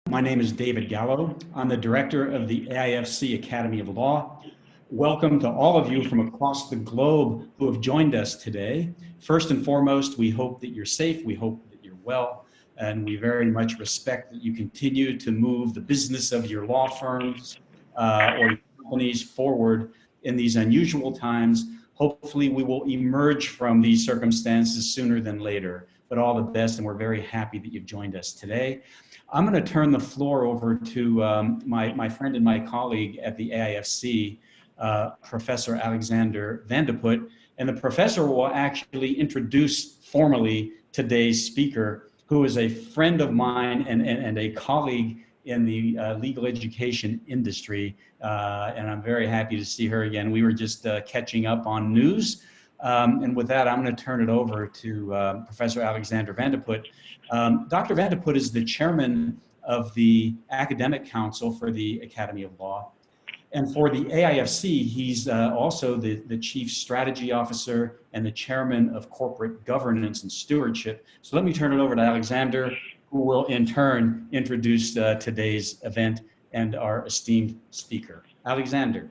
My name is David Gallo. I'm the director of the AIFC Academy of Law. Welcome to all of you from across the globe who have joined us today. First and foremost, we hope that you're safe, we hope that you're well, and we very much respect that you continue to move the business of your law firms or your companies forward in these unusual times. Hopefully we will emerge from these circumstances sooner than later, but all the best, and we're very happy that you've joined us today. I'm going to turn the floor over to my friend and my colleague at the AIFC, Professor Alexander Van de Putte, and the professor will actually introduce formally today's speaker, who is a friend of mine and a colleague in the legal education industry, and I'm very happy to see her again. We were just catching up on news, and with that, I'm going to turn it over to Professor Alexander Van de Putte. Dr. Van de Putte is the chairman of the Academic Council for the Academy of Law. And for the AIFC, he's also the Chief Strategy Officer and the Chairman of Corporate Governance and Stewardship. So let me turn it over to Alexander, who will in turn introduce today's event and our esteemed speaker. Alexander.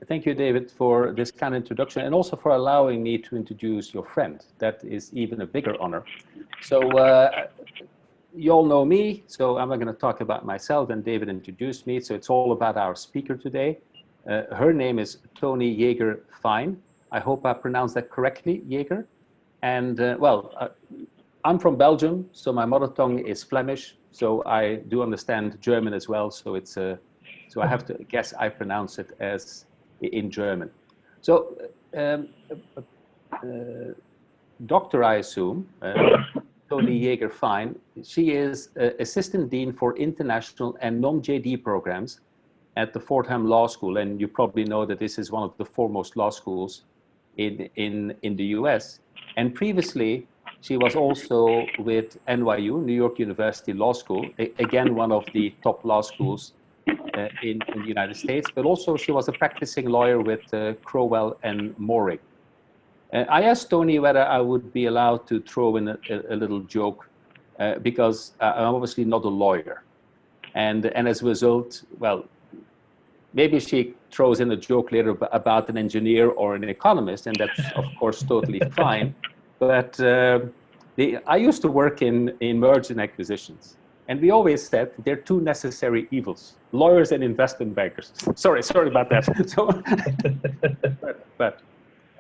Thank you, David, for this kind of introduction and also for allowing me to introduce your friend. That is even a bigger honor. So you all know me, so I'm not going to talk about myself, and David introduced me. So it's all about our speaker today. Her name is Toni Jaeger-Fine. I hope I pronounced that correctly, Jaeger. And I'm from Belgium, so my mother tongue is Flemish. So I do understand German as well. So it's so I have to guess I pronounce it as in German. So doctor, I assume, Toni Jaeger-Fine, she is Assistant Dean for International and Non-J.D. programs at the Fordham Law School. And you probably know that this is one of the foremost law schools in the US. And previously, she was also with NYU, New York University Law School, again, one of the top law schools in the United States, but also she was a practicing lawyer with Crowell and Moring. I asked Toni whether I would be allowed to throw in a little joke because I'm obviously not a lawyer. And as a result, well, maybe she throws in a joke later about an engineer or an economist, and that's of course totally fine. But I used to work in mergers and acquisitions. And we always said they're two necessary evils, lawyers and investment bankers. Sorry about that. So, but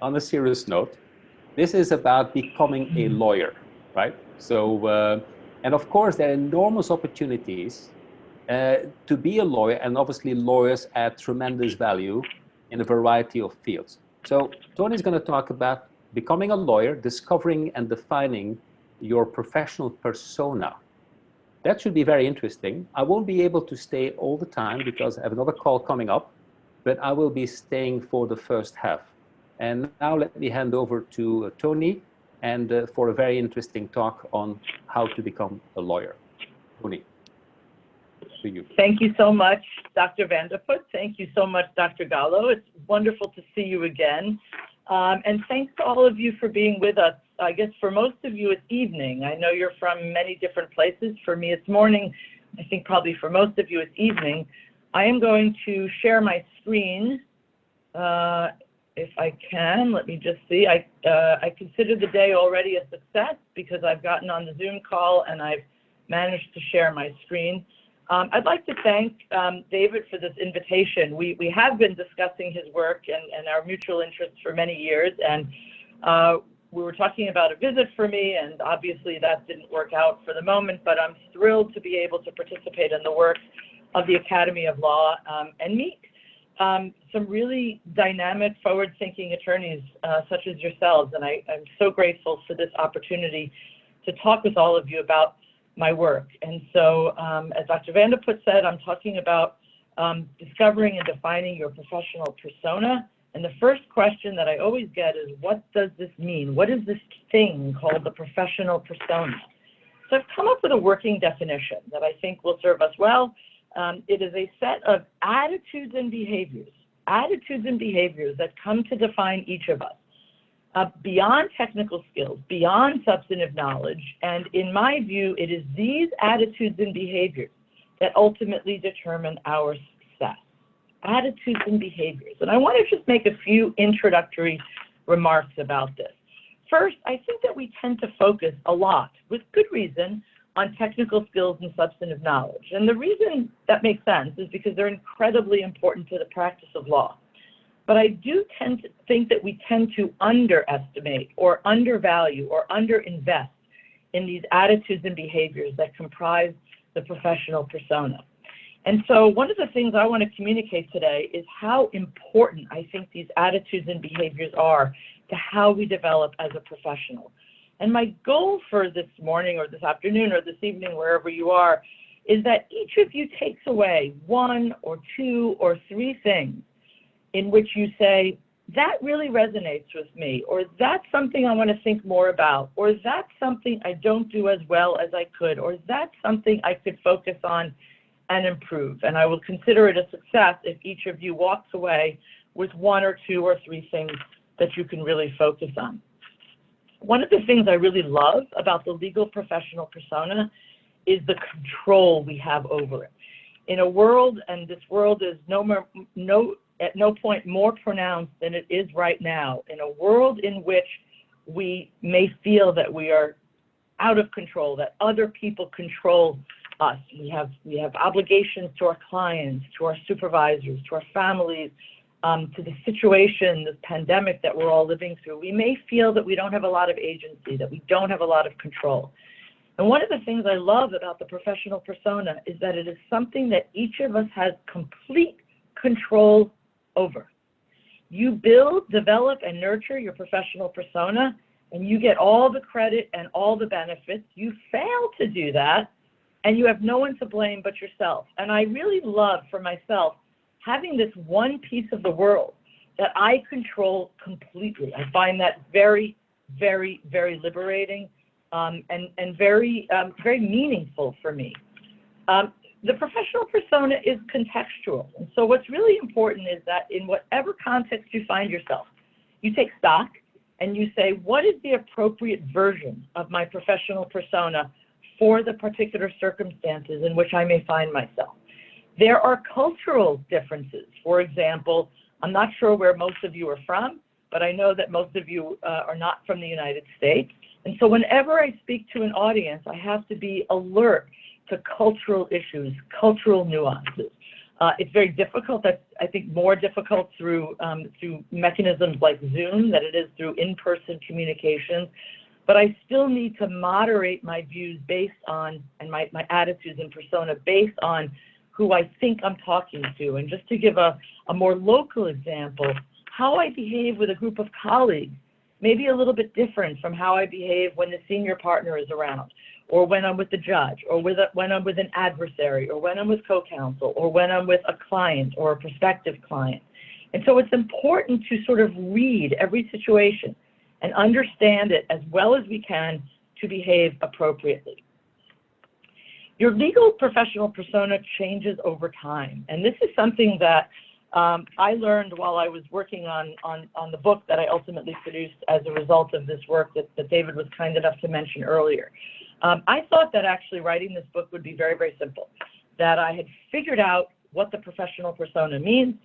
on a serious note, this is about becoming a lawyer, right? So, and of course, there are enormous opportunities to be a lawyer, and obviously lawyers add tremendous value in a variety of fields. So Toni is going to talk about becoming a lawyer, discovering and defining your professional persona. That should be very interesting. I won't be able to stay all the time because I have another call coming up, but I will be staying for the first half. And now let me hand over to Toni and for a very interesting talk on how to become a lawyer. Toni, to you. Thank you so much, Dr. Van de Putte. Thank you so much, Dr. Gallo. It's wonderful to see you again. And thanks to all of you for being with us. I guess for most of you it's evening. I know you're from many different places. For me it's morning. I think probably for most of you it's evening. I am going to share my screen if I can. Let me just see. I consider the day already a success because I've gotten on the Zoom call and I've managed to share my screen. I'd like to thank David for this invitation. We have been discussing his work and our mutual interests for many years, and we were talking about a visit for me, and obviously that didn't work out for the moment, but I'm thrilled to be able to participate in the work of the Academy of Law and meet some really dynamic, forward-thinking attorneys such as yourselves, and I'm so grateful for this opportunity to talk with all of you about my work. And so, as Dr. Van de Putte said, I'm talking about discovering and defining your professional persona. And the first question that I always get is, what does this mean? What is this thing called the professional persona? So I've come up with a working definition that I think will serve us well. It is a set of attitudes and behaviors that come to define each of us. beyond technical skills, beyond substantive knowledge. And in my view, it is these attitudes and behaviors that ultimately determine our success. Attitudes and behaviors. And I want to just make a few introductory remarks about this. First, I think that we tend to focus a lot, with good reason, on technical skills and substantive knowledge. And the reason that makes sense is because they're incredibly important to the practice of law. But I do tend to think that we tend to underestimate or undervalue or underinvest in these attitudes and behaviors that comprise the professional persona. And so one of the things I want to communicate today is how important I think these attitudes and behaviors are to how we develop as a professional. And my goal for this morning or this afternoon or this evening, wherever you are, is that each of you takes away one or two or three things in which you say, that really resonates with me, or that's something I want to think more about, or that's something I don't do as well as I could, or that's something I could focus on and improve. And I will consider it a success if each of you walks away with one or two or three things that you can really focus on. One of the things I really love about the legal professional persona is the control we have over it. In a world, and this world is at no point more pronounced than it is right now, in a world in which we may feel that we are out of control, that other people control us. We have obligations to our clients, to our supervisors, to our families, to the situation, this pandemic that we're all living through. We may feel that we don't have a lot of agency, that we don't have a lot of control. And one of the things I love about the professional persona is that it is something that each of us has complete control over. You build, develop, and nurture your professional persona, and you get all the credit and all the benefits. You fail to do that, and you have no one to blame but yourself. And I really love for myself having this one piece of the world that I control completely. I find that very, very, very liberating and very, very meaningful for me. The professional persona is contextual. And so what's really important is that in whatever context you find yourself, you take stock and you say, what is the appropriate version of my professional persona for the particular circumstances in which I may find myself? There are cultural differences. For example, I'm not sure where most of you are from, but I know that most of you are not from the United States. And so whenever I speak to an audience, I have to be alert to cultural issues, cultural nuances. It's very difficult. That's, I think, more difficult through mechanisms like Zoom than it is through in-person communications. But I still need to moderate my views based on, and my attitudes and persona based on who I think I'm talking to. And just to give a more local example, how I behave with a group of colleagues may be a little bit different from how I behave when the senior partner is around, or when I'm with the judge, or when I'm with an adversary, or when I'm with co-counsel, or when I'm with a client or a prospective client. And so it's important to sort of read every situation and understand it as well as we can to behave appropriately. Your legal professional persona changes over time. And this is something that I learned while I was working on the book that I ultimately produced as a result of this work that David was kind enough to mention earlier. I thought that actually writing this book would be very, very simple, that I had figured out what the professional persona means.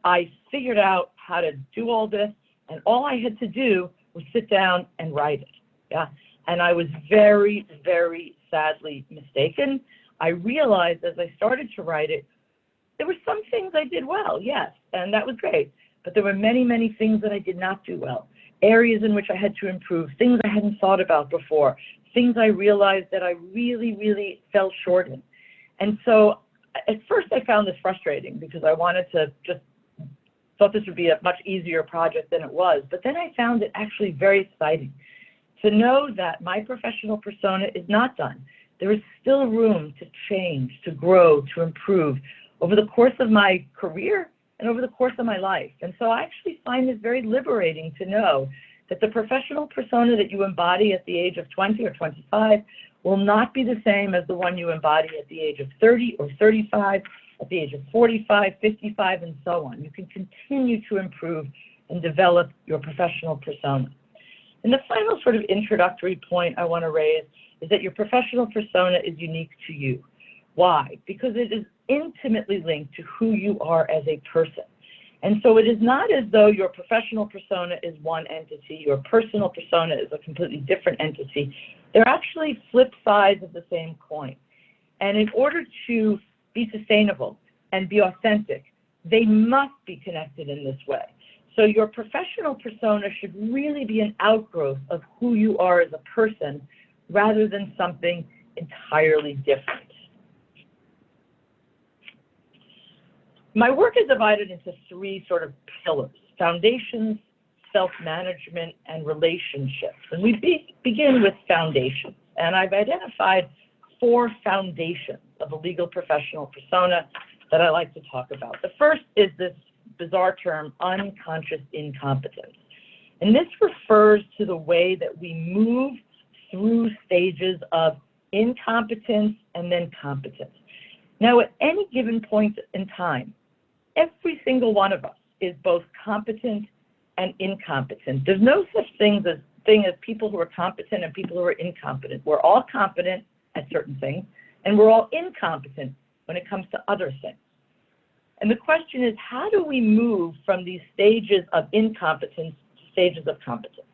I figured out how to do all this, and all I had to do was sit down and write it. Yeah. And I was very, very sadly mistaken. I realized as I started to write it, there were some things I did well, yes, and that was great. But there were many, many things that I did not do well, areas in which I had to improve, things I hadn't thought about before, things I realized that I really, really fell short in. And so at first I found this frustrating because I wanted to thought this would be a much easier project than it was. But then I found it actually very exciting to know that my professional persona is not done. There is still room to change, to grow, to improve over the course of my career and over the course of my life. And so I actually find it very liberating to know that the professional persona that you embody at the age of 20 or 25 will not be the same as the one you embody at the age of 30 or 35, at the age of 45, 55, and so on. You can continue to improve and develop your professional persona. And the final sort of introductory point I want to raise is that your professional persona is unique to you. Why? Because it is intimately linked to who you are as a person. And so it is not as though your professional persona is one entity, your personal persona is a completely different entity. They're actually flip sides of the same coin. And in order to be sustainable and be authentic, they must be connected in this way. So your professional persona should really be an outgrowth of who you are as a person rather than something entirely different. My work is divided into three sort of pillars: foundations, self-management, and relationships. And we begin with foundations. And I've identified 4 foundations of a legal professional persona that I like to talk about. The first is this bizarre term, unconscious incompetence. And this refers to the way that we move through stages of incompetence and then competence. Now, at any given point in time, every single one of us is both competent and incompetent. There's no such thing as people who are competent and people who are incompetent. We're all competent at certain things, and we're all incompetent when it comes to other things. And the question is, how do we move from these stages of incompetence to stages of competence?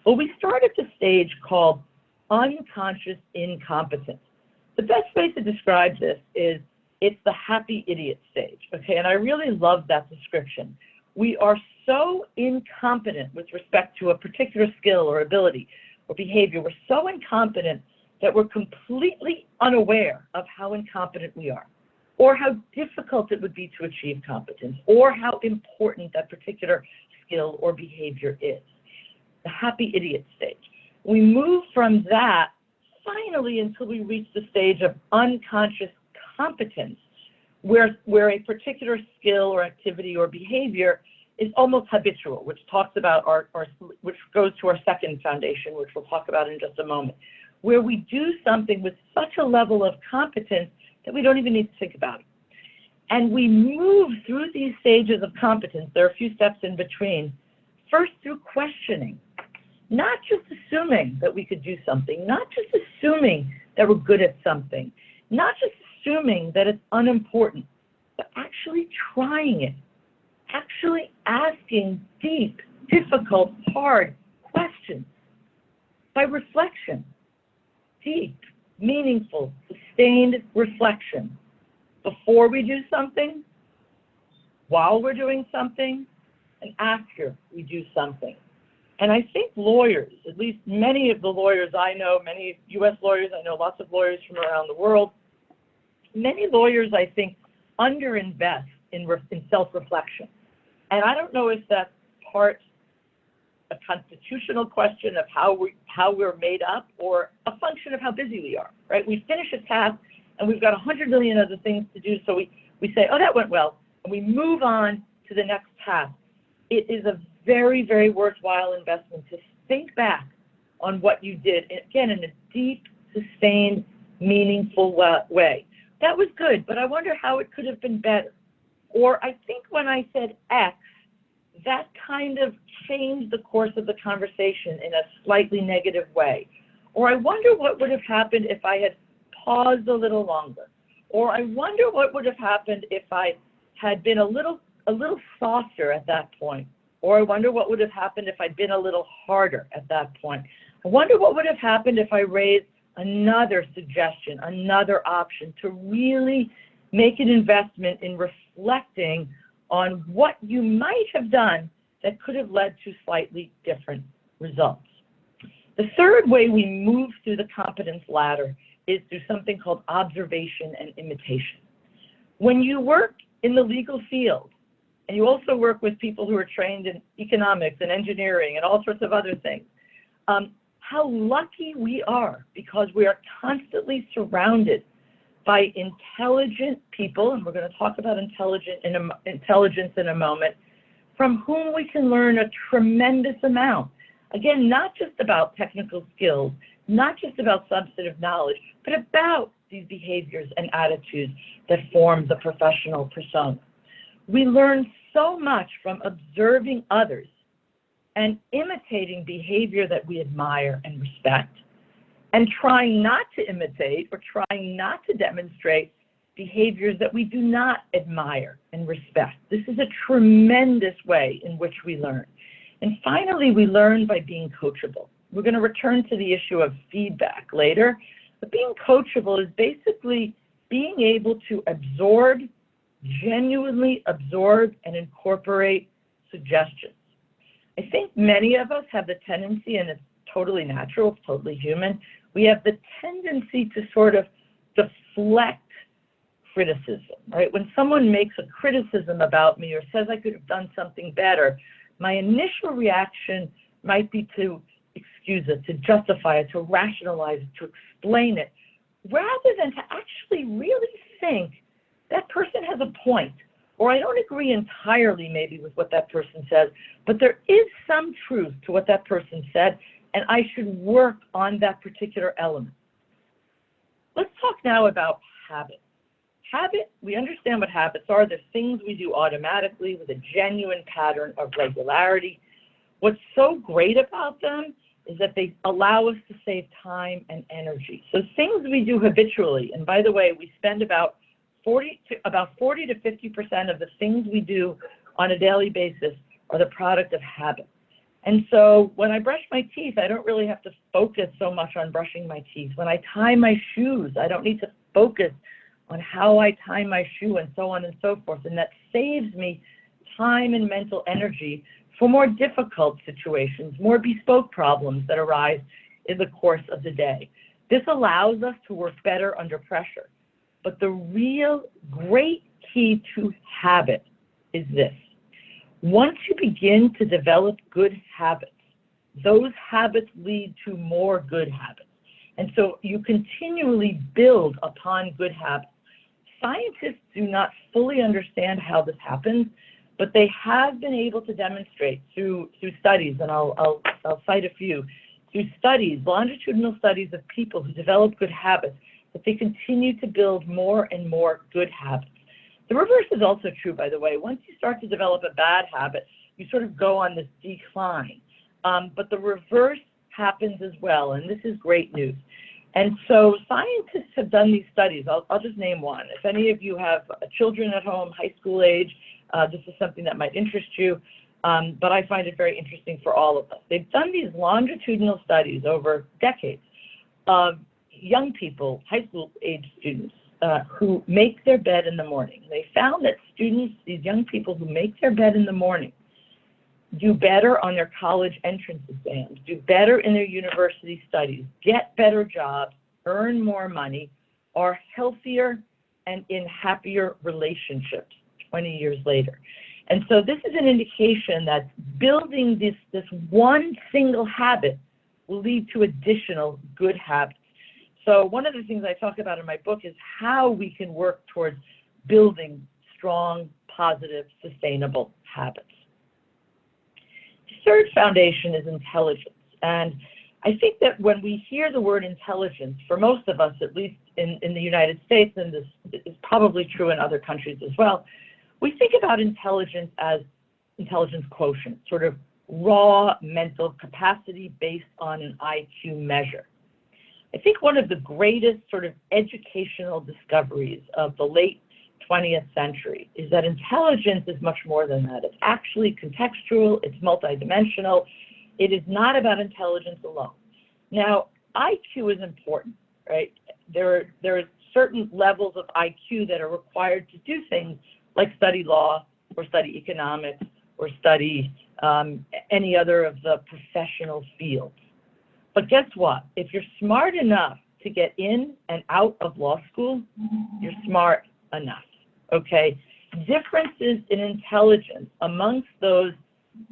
Well, we start at the stage called unconscious incompetence. The best way to describe this is it's the happy idiot stage, okay? And I really love that description. We are so incompetent with respect to a particular skill or ability or behavior. We're so incompetent that we're completely unaware of how incompetent we are, or how difficult it would be to achieve competence, or how important that particular skill or behavior is. The happy idiot stage. We move from that finally until we reach the stage of unconscious competence, where a particular skill or activity or behavior is almost habitual, which talks about which goes to our second foundation, which we'll talk about in just a moment, where we do something with such a level of competence that we don't even need to think about it. And we move through these stages of competence. There are a few steps in between. First, through questioning, not just assuming that we could do something, not just assuming that we're good at something, not just assuming that it's unimportant, but actually trying it, actually asking deep, difficult, hard questions by reflection, deep, meaningful, sustained reflection before we do something, while we're doing something, and after we do something. And I think lawyers, at least many of the lawyers I know, many US lawyers, I know lots of lawyers from around the world, many lawyers, I think, underinvest in self-reflection. And I don't know if that's part a constitutional question of how we're made up, or a function of how busy we are, right? We finish a task and we've got 100 million other things to do, so we say, oh, that went well, and we move on to the next task. It is a very, very worthwhile investment to think back on what you did, again, in a deep, sustained, meaningful way. That was good, but I wonder how it could have been better. Or I think when I said X, that kind of changed the course of the conversation in a slightly negative way. Or I wonder what would have happened if I had paused a little longer. Or I wonder what would have happened if I had been a little softer at that point. Or I wonder what would have happened if I'd been a little harder at that point. I wonder what would have happened if I raised another suggestion, another option, to really make an investment in reflecting on what you might have done that could have led to slightly different results. The third way we move through the competence ladder is through something called observation and imitation. When you work in the legal field, and you also work with people who are trained in economics and engineering and all sorts of other things, how lucky we are, because we are constantly surrounded by intelligent people, and we're going to talk about intelligence in a moment, from whom we can learn a tremendous amount. Again, not just about technical skills, not just about substantive knowledge, but about these behaviors and attitudes that form the professional persona. We learn so much from observing others and imitating behavior that we admire and respect, and trying not to imitate or trying not to demonstrate behaviors that we do not admire and respect. This is a tremendous way in which we learn. And finally, we learn by being coachable. We're going to return to the issue of feedback later, but being coachable is basically being able to absorb, genuinely absorb and incorporate suggestions. I think many of us have the tendency, and it's totally natural, it's totally human, we have the tendency to sort of deflect criticism, right? When someone makes a criticism about me or says I could have done something better, my initial reaction might be to excuse it, to justify it, to rationalize it, to explain it, rather than to actually really think that person has a point, or I don't agree entirely maybe with what that person says, but there is some truth to what that person said, and I should work on that particular element. Let's talk now about habits. Habit, we understand what habits are. They're things we do automatically with a genuine pattern of regularity. What's so great about them is that they allow us to save time and energy. So things we do habitually, and by the way, we spend about 40 to 50% of the things we do on a daily basis are the product of habit. And so when I brush my teeth, I don't really have to focus so much on brushing my teeth. When I tie my shoes, I don't need to focus on how I tie my shoe and so on and so forth. And that saves me time and mental energy for more difficult situations, more bespoke problems that arise in the course of the day. This allows us to work better under pressure. But the real great key to habit is this. Once you begin to develop good habits, those habits lead to more good habits. And so you continually build upon good habits. Scientists do not fully understand how this happens, but they have been able to demonstrate through studies, and I'll cite a few, through studies, longitudinal studies of people who develop good habits, that they continue to build more and more good habits. The reverse is also true, by the way. Once you start to develop a bad habit, you sort of go on this decline. But the reverse happens as well, and this is great news. And so scientists have done these studies. I'll just name one. If any of you have children at home, high school age, this is something that might interest you, but I find it very interesting for all of us. They've done these longitudinal studies over decades of young people, high school age students, who make their bed in the morning. They found that students, these young people who make their bed in the morning, do better on their college entrance exams, do better in their university studies, get better jobs, earn more money, are healthier and in happier relationships 20 years later. And so this is an indication that building this one single habit will lead to additional good habits. So one of the things I talk about in my book is how we can work towards building strong, positive, sustainable habits. The third foundation is intelligence. And I think that when we hear the word intelligence, for most of us, at least in the United States, and this is probably true in other countries as well, we think about intelligence as intelligence quotient, sort of raw mental capacity based on an IQ measure. I think one of the greatest sort of educational discoveries of the late 20th century is that intelligence is much more than that. It's actually contextual, it's multidimensional. It is not about intelligence alone. Now, IQ is important, right? There are certain levels of IQ that are required to do things like study law or study economics or study any other of the professional fields. But guess what? If you're smart enough to get in and out of law school, you're smart enough, okay? Differences in intelligence amongst those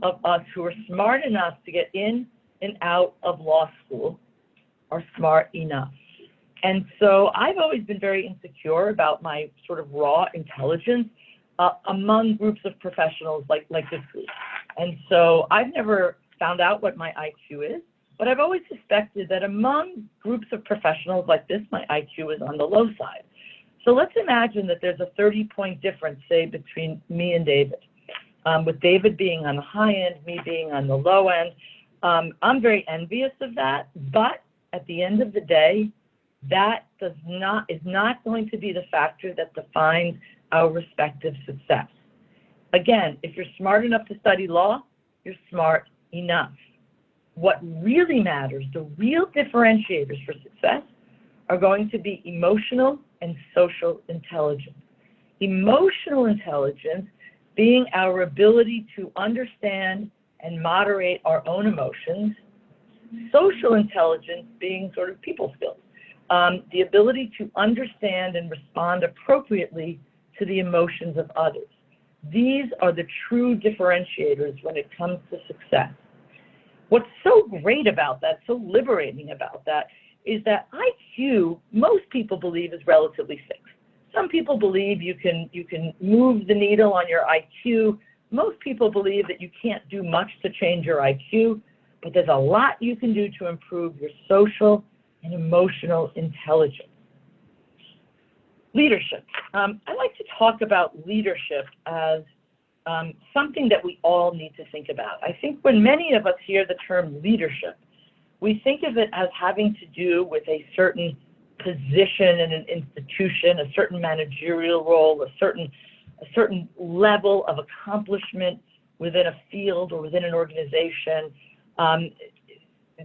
of us who are smart enough to get in and out of law school are smart enough. And so I've always been very insecure about my sort of raw intelligence among groups of professionals like this group. And so I've never found out what my IQ is, but I've always suspected that among groups of professionals like this, my IQ is on the low side. So let's imagine that there's a 30-point difference, say, between me and David. with David being on the high end, me being on the low end. I'm very envious of that, but at the end of the day, that is not going to be the factor that defines our respective success. Again, if you're smart enough to study law, you're smart enough. What really matters, the real differentiators for success, are going to be emotional and social intelligence. Emotional intelligence being our ability to understand and moderate our own emotions, social intelligence being sort of people skills, the ability to understand and respond appropriately to the emotions of others. These are the true differentiators when it comes to success. What's so great about that, so liberating about that, is that IQ, most people believe, is relatively fixed. Some people believe you can move the needle on your IQ. Most people believe that you can't do much to change your IQ, but there's a lot you can do to improve your social and emotional intelligence. Leadership. I like to talk about leadership as something that we all need to think about. I think when many of us hear the term leadership, we think of it as having to do with a certain position in an institution, a certain managerial role, a certain level of accomplishment within a field or within an organization.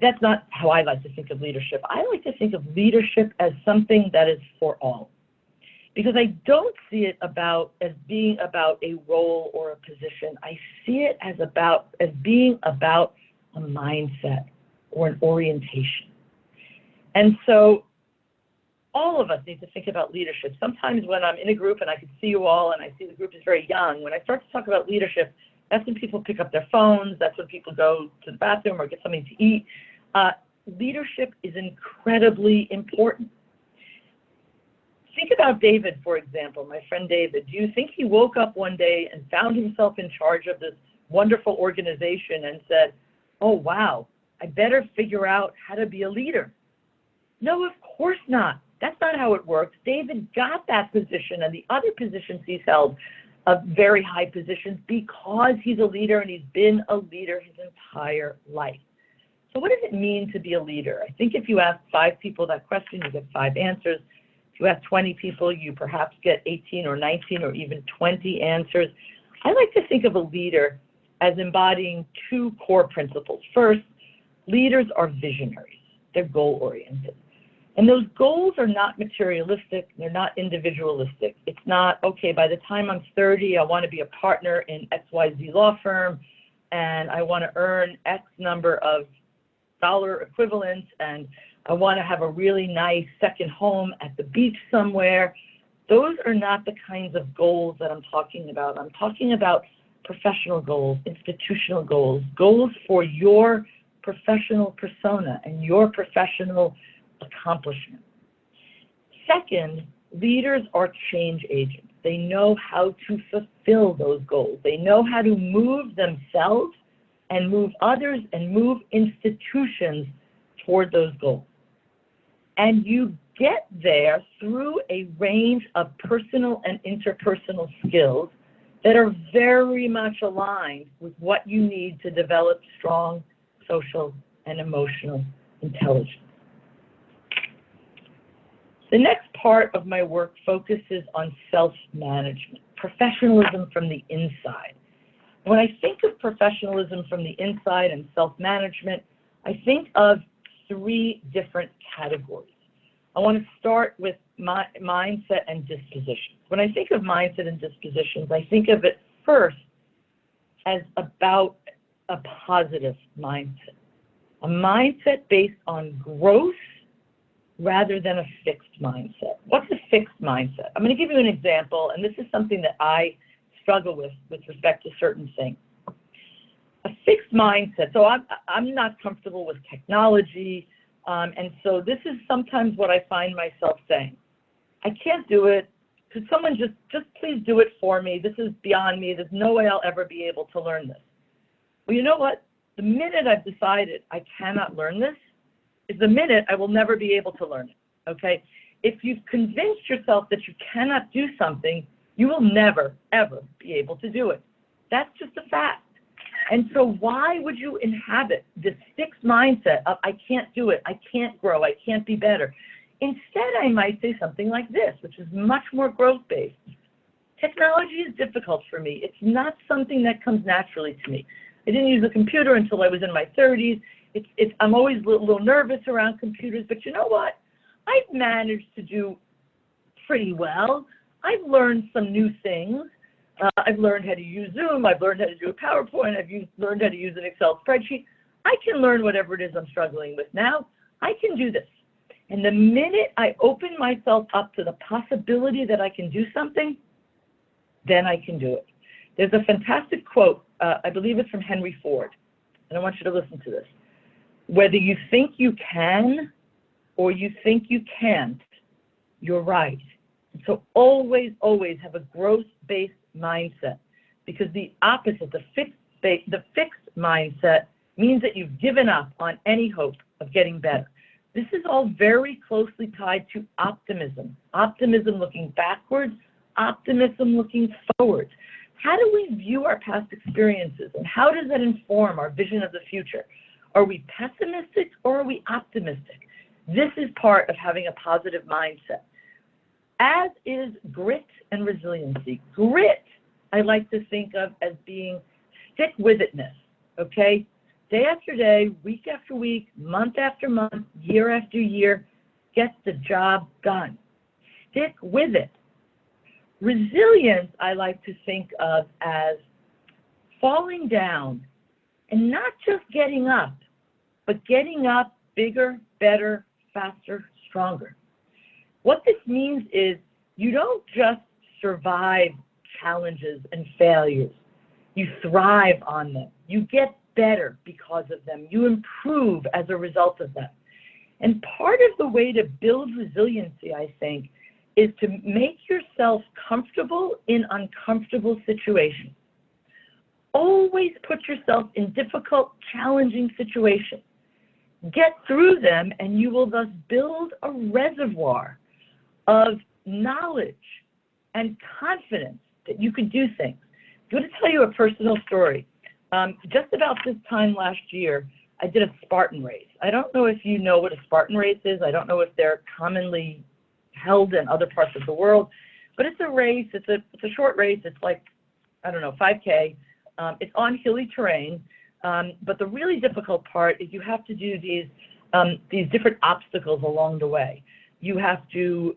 That's not how I like to think of leadership. I like to think of leadership as something that is for all, because I don't see it as being about a role or a position. I see it as being about a mindset or an orientation. And so all of us need to think about leadership. Sometimes when I'm in a group and I can see you all and I see the group is very young, when I start to talk about leadership, that's when people pick up their phones, that's when people go to the bathroom or get something to eat. Leadership is incredibly important. Think about David, for example, my friend David. Do you think he woke up one day and found himself in charge of this wonderful organization and said, oh, wow, I better figure out how to be a leader? No, of course not. That's not how it works. David got that position and the other positions he's held, very high positions, because he's a leader and he's been a leader his entire life. So what does it mean to be a leader? I think if you ask 5 people that question, you get 5 answers. If you ask 20 people, you perhaps get 18 or 19 or even 20 answers. I like to think of a leader as embodying 2 core principles. First, leaders are visionaries. They're goal-oriented. And those goals are not materialistic. They're not individualistic. It's not, okay, by the time I'm 30, I want to be a partner in XYZ law firm, and I want to earn X number of dollar equivalents, and I want to have a really nice second home at the beach somewhere. Those are not the kinds of goals that I'm talking about. I'm talking about professional goals, institutional goals, goals for your professional persona and your professional accomplishment. Second, leaders are change agents. They know how to fulfill those goals. They know how to move themselves and move others and move institutions toward those goals. And you get there through a range of personal and interpersonal skills that are very much aligned with what you need to develop strong social and emotional intelligence. The next part of my work focuses on self-management, professionalism from the inside. When I think of professionalism from the inside and self-management, I think of 3 different categories. I want to start with mindset and dispositions. When I think of mindset and dispositions, I think of it first as about a positive mindset, a mindset based on growth rather than a fixed mindset. What's a fixed mindset? I'm going to give you an example, and this is something that I struggle with respect to certain things. A fixed mindset. So I'm not comfortable with technology, and so this is sometimes what I find myself saying. I can't do it. Could someone just please do it for me? This is beyond me. There's no way I'll ever be able to learn this. Well, you know what? The minute I've decided I cannot learn this is the minute I will never be able to learn it, okay? If you've convinced yourself that you cannot do something, you will never, ever be able to do it. That's just a fact. And so why would you inhabit this fixed mindset of, I can't do it, I can't grow, I can't be better? Instead, I might say something like this, which is much more growth-based. Technology is difficult for me. It's not something that comes naturally to me. I didn't use a computer until I was in my 30s. I'm always a little nervous around computers, but you know what? I've managed to do pretty well. I've learned some new things. I've learned how to use Zoom. I've learned how to do a PowerPoint. Learned how to use an Excel spreadsheet. I can learn whatever it is I'm struggling with now. I can do this. And the minute I open myself up to the possibility that I can do something, then I can do it. There's a fantastic quote, I believe it's from Henry Ford, and I want you to listen to this. Whether you think you can or you think you can't, you're right. So always, always have a growth-based mindset, because the opposite, the fixed mindset, means that you've given up on any hope of getting better. This is all very closely tied to optimism. Optimism looking backwards, optimism looking forward. How do we view our past experiences, and how does that inform our vision of the future? Are we pessimistic or are we optimistic? This is part of having a positive mindset, as is grit and resiliency. Grit, I like to think of as being stick-with-itness, okay? Day after day, week after week, month after month, year after year, get the job done. Stick with it. Resilience, I like to think of as falling down and not just getting up, but getting up bigger, better, faster, stronger. What this means is you don't just survive challenges and failures. You thrive on them. You get better because of them. You improve as a result of them. And part of the way to build resiliency, I think, is to make yourself comfortable in uncomfortable situations. Always put yourself in difficult, challenging situations. Get through them, and you will thus build a reservoir of knowledge and confidence that you can do things. I'm going to tell you a personal story. Just about this time last year, I did a Spartan race. I don't know if you know what a Spartan race is. I don't know if they're commonly held in other parts of the world, but it's a race. It's a short race. It's like, I don't know, 5K. It's on hilly terrain, but the really difficult part is you have to do these different obstacles along the way. You have to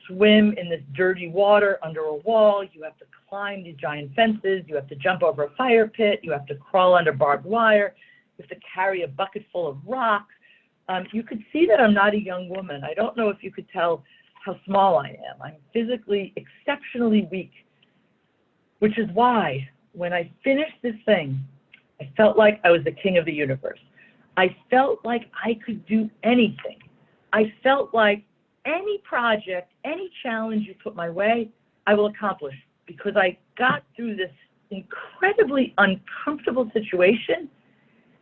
swim in this dirty water under a wall. You have to climb these giant fences. You have to jump over a fire pit. You have to crawl under barbed wire. You have to carry a bucket full of rocks. You could see that I'm not a young woman. I don't know if you could tell how small I am. I'm physically exceptionally weak, which is why when I finished this thing, I felt like I was the king of the universe. I felt like I could do anything. I felt like any project, any challenge you put my way, I will accomplish, because I got through this incredibly uncomfortable situation.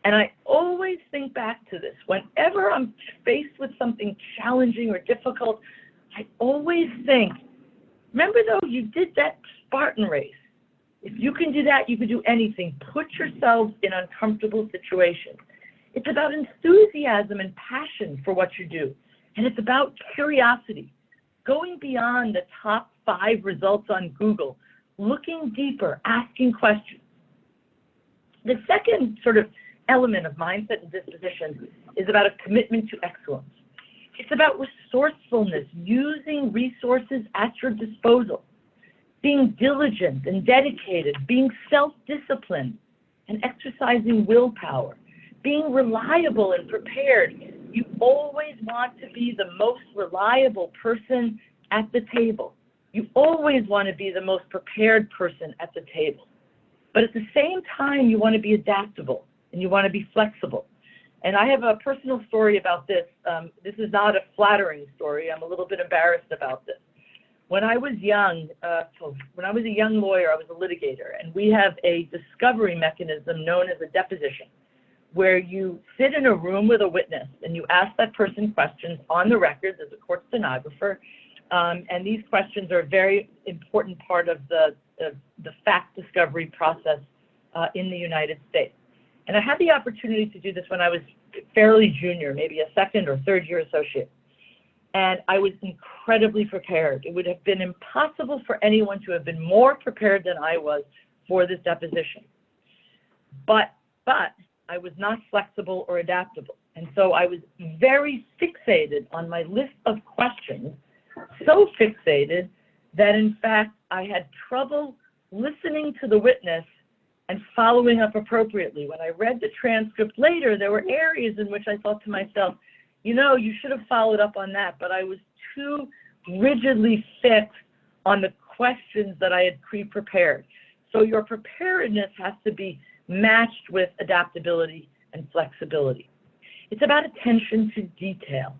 And I always think back to this. Whenever I'm faced with something challenging or difficult, I always think, remember though, you did that Spartan race. If you can do that, you can do anything. Put yourselves in uncomfortable situations. It's about enthusiasm and passion for what you do. And it's about curiosity, going beyond the top 5 results on Google, looking deeper, asking questions. The second sort of element of mindset and disposition is about a commitment to excellence. It's about resourcefulness, using resources at your disposal, being diligent and dedicated, being self-disciplined and exercising willpower, being reliable and prepared. You always want to be the most reliable person at the table. You always want to be the most prepared person at the table. But at the same time, you want to be adaptable and you want to be flexible. And I have a personal story about this. This is not a flattering story. I'm a little bit embarrassed about this. When I was young, when I was a young lawyer, I was a litigator, and we have a discovery mechanism known as a deposition, where you sit in a room with a witness and you ask that person questions on the record. There's a court stenographer. And these questions are a very important part of the fact discovery process in the United States. And I had the opportunity to do this when I was fairly junior, maybe a second or third year associate. And I was incredibly prepared. It would have been impossible for anyone to have been more prepared than I was for this deposition. But I was not flexible or adaptable. And so I was very fixated on my list of questions, so fixated that in fact I had trouble listening to the witness and following up appropriately. When I read the transcript later, there were areas in which I thought to myself, you know, you should have followed up on that, but I was too rigidly fixed on the questions that I had pre-prepared. So your preparedness has to be matched with adaptability and flexibility. It's about attention to detail.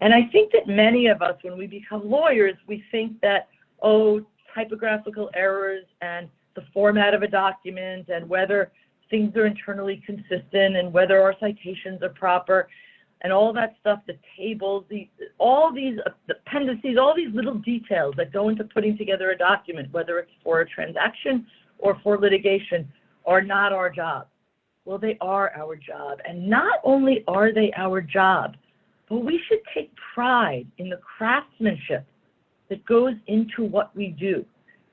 And I think that many of us, when we become lawyers, we think that, oh, typographical errors and the format of a document and whether things are internally consistent and whether our citations are proper and all that stuff, the tables, all these appendices, all these little details that go into putting together a document, whether it's for a transaction or for litigation, are not our job. Well, they are our job. And not only are they our job, but we should take pride in the craftsmanship that goes into what we do.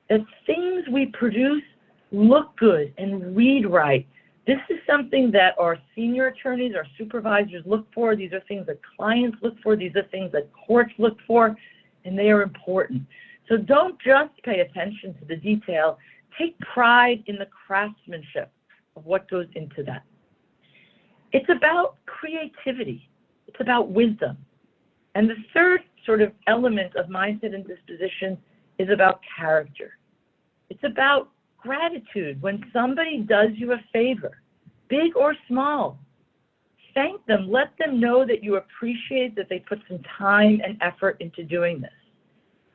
That things we produce look good and read right. This is something that our senior attorneys, our supervisors look for. These are things that clients look for. These are things that courts look for, and they are important. So don't just pay attention to the detail. Take pride in the craftsmanship of what goes into that. It's about creativity. It's about wisdom. And the third sort of element of mindset and disposition is about character. It's about gratitude. When somebody does you a favor, big or small, thank them. Let them know that you appreciate that they put some time and effort into doing this.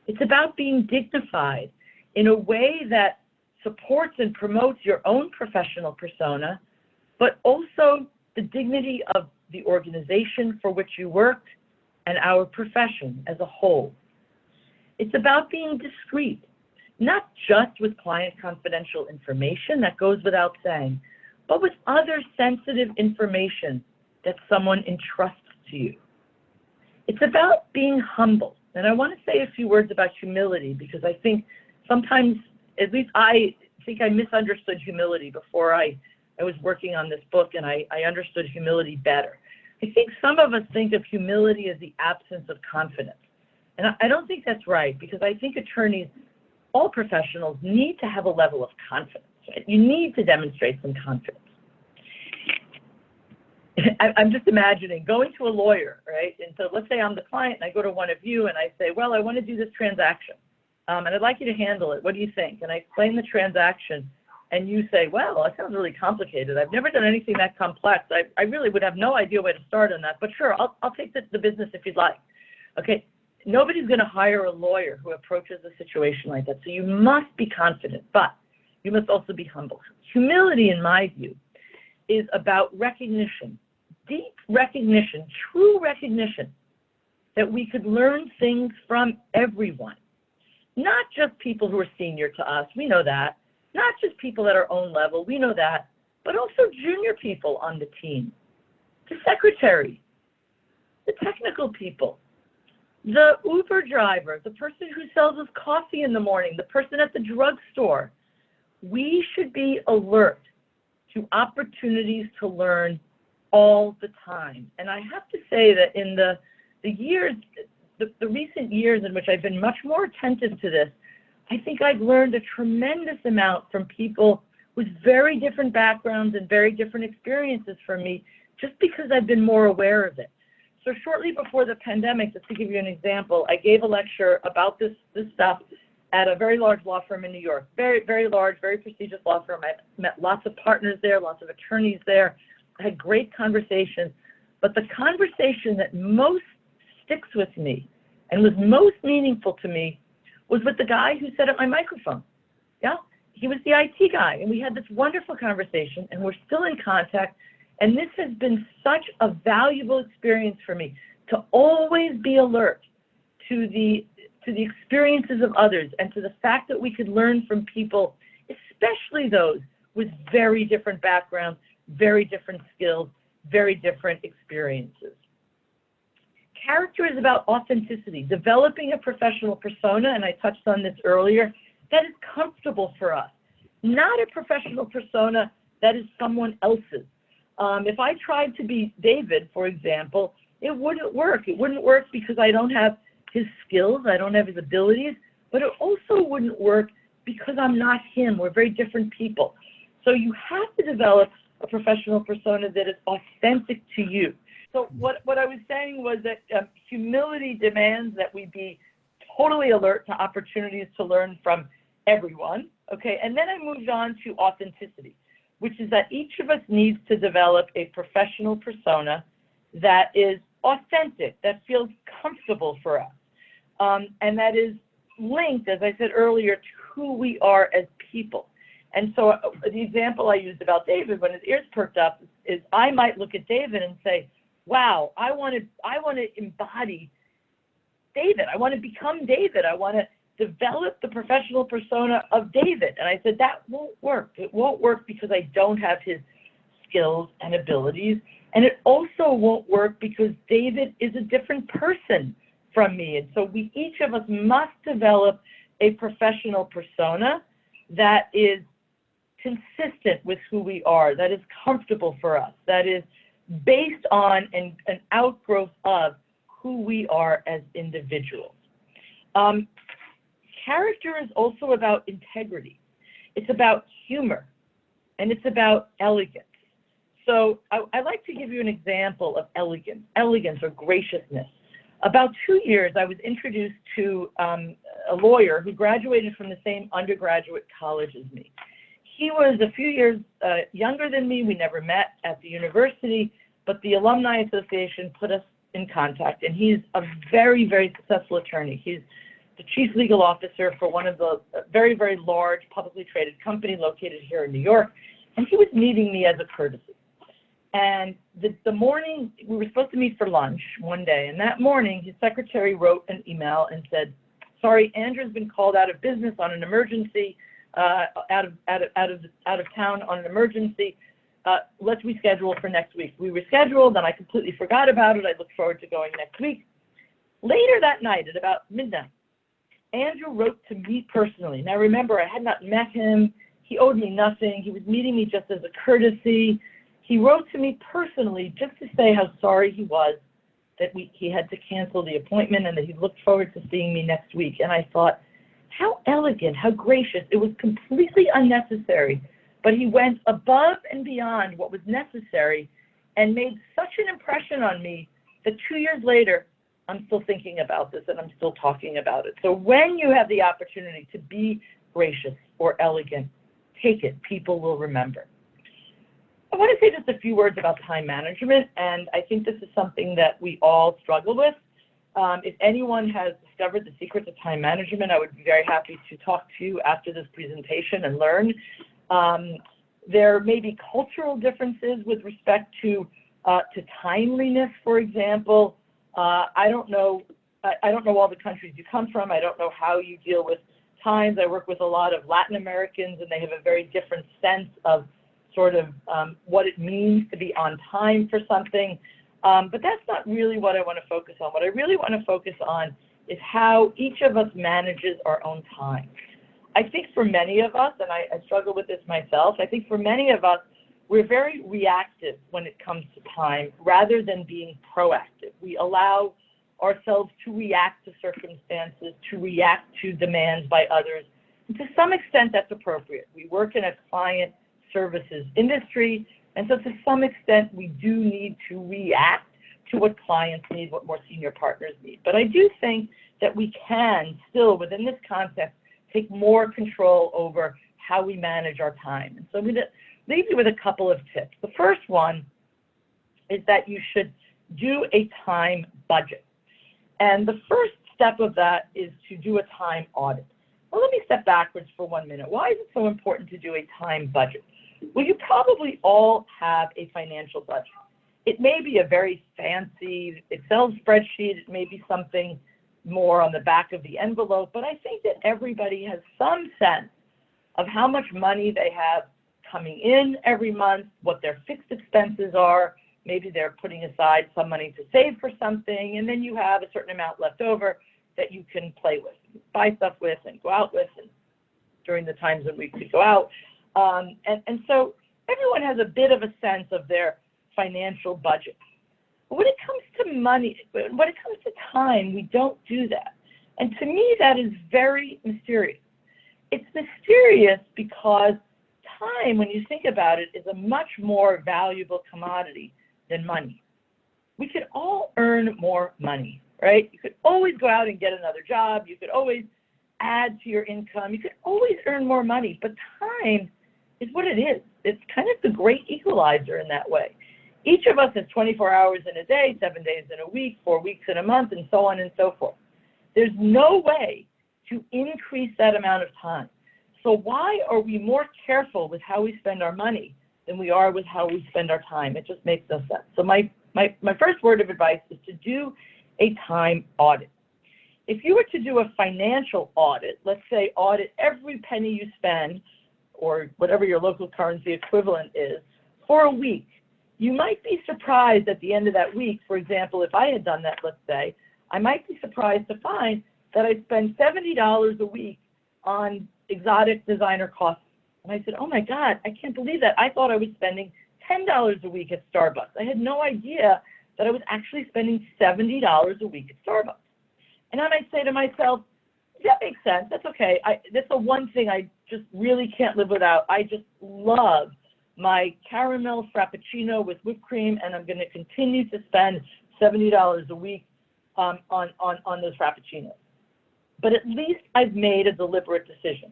It's about being dignified in a way that supports and promotes your own professional persona, but also the dignity of the organization for which you work and our profession as a whole. It's about being discreet, not just with client confidential information, that goes without saying, but with other sensitive information that someone entrusts to you. It's about being humble. And I want to say a few words about humility, because I think sometimes, at least I think I misunderstood humility before I was working on this book, and I understood humility better. I think some of us think of humility as the absence of confidence. And I don't think that's right, because I think attorneys, all professionals, need to have a level of confidence. Right? You need to demonstrate some confidence. I'm just imagining going to a lawyer, right? And so let's say I'm the client and I go to one of you and I say, well, I want to do this transaction and I'd like you to handle it. What do you think? And I explain the transaction and you say, well, that sounds really complicated. I've never done anything that complex. I really would have no idea where to start on that, but sure, I'll take the business if you'd like. Okay, nobody's going to hire a lawyer who approaches a situation like that. So you must be confident, but you must also be humble. Humility, in my view, is about recognition, deep recognition, true recognition that we could learn things from everyone, not just people who are senior to us, we know that, not just people at our own level, we know that, but also junior people on the team, the secretary, the technical people, the Uber driver, the person who sells us coffee in the morning, the person at the drugstore. We should be alert to opportunities to learn all the time. And I have to say that in the recent years in which I've been much more attentive to this, I think I've learned a tremendous amount from people with very different backgrounds and very different experiences from me, just because I've been more aware of it. So shortly before the pandemic, just to give you an example, I gave a lecture about this stuff at a very large law firm in New York. Very, very large, very prestigious law firm. I met lots of partners there, lots of attorneys there. I had great conversations. But the conversation that most sticks with me and was most meaningful to me was with the guy who set up my microphone. Yeah, he was the IT guy. And we had this wonderful conversation, and we're still in contact. And this has been such a valuable experience for me to always be alert to the to the experiences of others, and to the fact that we could learn from people, especially those with very different backgrounds, very different skills, very different experiences. Character is about authenticity, developing a professional persona, and I touched on this earlier, that is comfortable for us, not a professional persona that is someone else's. If I tried to be David, for example, it wouldn't work. It wouldn't work because I don't have his skills, I don't have his abilities, but it also wouldn't work because I'm not him. We're very different people. So you have to develop a professional persona that is authentic to you. So what I was saying was that humility demands that we be totally alert to opportunities to learn from everyone, okay? And then I moved on to authenticity, which is that each of us needs to develop a professional persona that is authentic, that feels comfortable for us, and that is linked, as I said earlier, to who we are as people. And so the example I used about David when his ears perked up is I might look at David and say, wow, I want to embody David. I want to become David. I want to develop the professional persona of David. And I said, that won't work. It won't work because I don't have his skills and abilities. And it also won't work because David is a different person from me. And so each of us must develop a professional persona that is consistent with who we are, that is comfortable for us, that is based on an outgrowth of who we are as individuals. Character is also about integrity. It's about humor, and it's about elegance. So I like to give you an example of elegance or graciousness. About 2 years, I was introduced to a lawyer who graduated from the same undergraduate college as me. He was a few years younger than me. We never met at the university, but the Alumni Association put us in contact, and he's a very, very successful attorney. He's the chief legal officer for one of the very, very large publicly traded company located here in New York, and he was meeting me as a courtesy. And the morning, we were supposed to meet for lunch one day, and that morning his secretary wrote an email and said, sorry, Andrew's been called out of business on an emergency, out of town on an emergency. Let's reschedule for next week. We rescheduled, and I completely forgot about it. I look forward to going next week. Later that night, at about midnight, Andrew wrote to me personally. Now remember, I had not met him. He owed me nothing. He was meeting me just as a courtesy. He wrote to me personally just to say how sorry he was that he had to cancel the appointment and that he looked forward to seeing me next week. And I thought, how elegant, how gracious. It was completely unnecessary, but he went above and beyond what was necessary and made such an impression on me that 2 years later, I'm still thinking about this and I'm still talking about it. So when you have the opportunity to be gracious or elegant, take it. People will remember. I want to say just a few words about time management, and I think this is something that we all struggle with. If anyone has discovered the secrets of time management, I would be very happy to talk to you after this presentation and learn. There may be cultural differences with respect to timeliness, for example. I don't know all the countries you come from. I don't know how you deal with times. I work with a lot of Latin Americans, and they have a very different sense of sort of what it means to be on time for something. But that's not really what I want to focus on. What I really want to focus on is how each of us manages our own time. I think for many of us, and I struggle with this myself, I think for many of us, we're very reactive when it comes to time rather than being proactive. We allow ourselves to react to circumstances, to react to demands by others. And to some extent, that's appropriate. We work in a client services industry, and so to some extent, we do need to react to what clients need, what more senior partners need. But I do think that we can still, within this context, take more control over how we manage our time. And so I'm going to leave you with a couple of tips. The first one is that you should do a time budget. And the first step of that is to do a time audit. Well, let me step backwards for 1 minute. Why is it so important to do a time budget? Well, you probably all have a financial budget. It may be a very fancy Excel spreadsheet. It may be something more on the back of the envelope, but I think that everybody has some sense of how much money they have coming in every month, what their fixed expenses are. Maybe they're putting aside some money to save for something, and then you have a certain amount left over that you can play with, buy stuff with, and go out with, and during the times when we could go out. And so everyone has a bit of a sense of their financial budget. But when it comes to money, when it comes to time, we don't do that. And to me, that is very mysterious. It's mysterious because time, when you think about it, is a much more valuable commodity than money. We could all earn more money, right? You could always go out and get another job. You could always add to your income. You could always earn more money, but time is what it is. It's kind of the great equalizer in that way. Each of us has 24 hours in a day, 7 days in a week, 4 weeks in a month, and so on and so forth. There's no way to increase that amount of time. So why are we more careful with how we spend our money than we are with how we spend our time? It just makes no sense. So my first word of advice is to do a time audit. If you were to do a financial audit, let's say audit every penny you spend, or whatever your local currency equivalent is, for a week, you might be surprised at the end of that week. For example, if I had done that, let's say, I might be surprised to find that I spend $70 a week on exotic designer costs. And I said, oh my God, I can't believe that. I thought I was spending $10 a week at Starbucks. I had no idea that I was actually spending $70 a week at Starbucks. And I might say to myself, that makes sense. That's okay. That's the one thing I just really can't live without. I just love my caramel frappuccino with whipped cream, and I'm going to continue to spend $70 a week on those frappuccinos. But at least I've made a deliberate decision.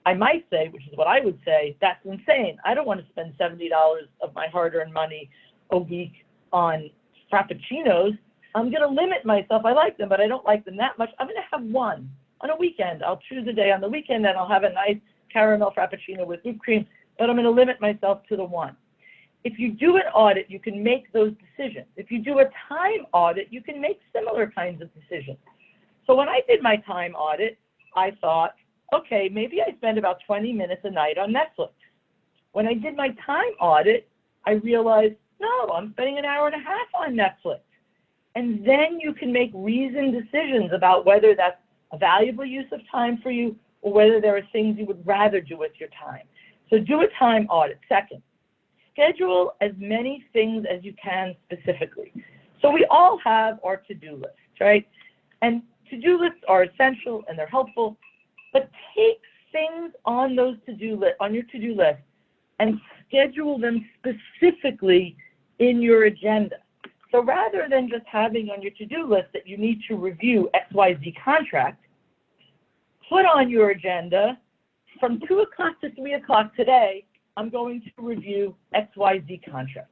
I might say, which is what I would say, that's insane. I don't want to spend $70 of my hard-earned money a week on frappuccinos. I'm going to limit myself. I like them, but I don't like them that much. I'm going to have one on a weekend. I'll choose a day on the weekend, and I'll have a nice caramel frappuccino with whipped cream, but I'm going to limit myself to the one. If you do an audit, you can make those decisions. If you do a time audit, you can make similar kinds of decisions. So when I did my time audit, I thought, okay, maybe I spend about 20 minutes a night on Netflix. When I did my time audit, I realized, no, I'm spending an hour and a half on Netflix. And then you can make reasoned decisions about whether that's a valuable use of time for you or whether there are things you would rather do with your time. So do a time audit. Second, schedule as many things as you can specifically. So we all have our to-do lists, right? And to-do lists are essential and they're helpful, but take things on those on your to-do list and schedule them specifically in your agenda. So rather than just having on your to-do list that you need to review XYZ contract, put on your agenda from 2 o'clock to 3 o'clock today, I'm going to review XYZ contract.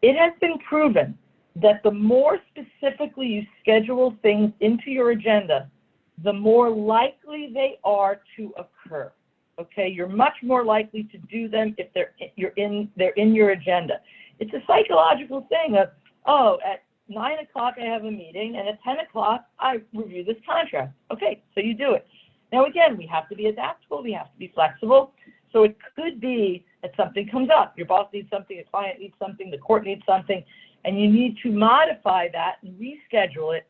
It has been proven that the more specifically you schedule things into your agenda, the more likely they are to occur. Okay, you're much more likely to do them if they're in your agenda. It's a psychological thing of, oh, at 9 o'clock I have a meeting, and at 10 o'clock I review this contract. Okay, so you do it. Now again, we have to be adaptable, we have to be flexible. So it could be that something comes up. Your boss needs something, a client needs something, the court needs something, and you need to modify that and reschedule it,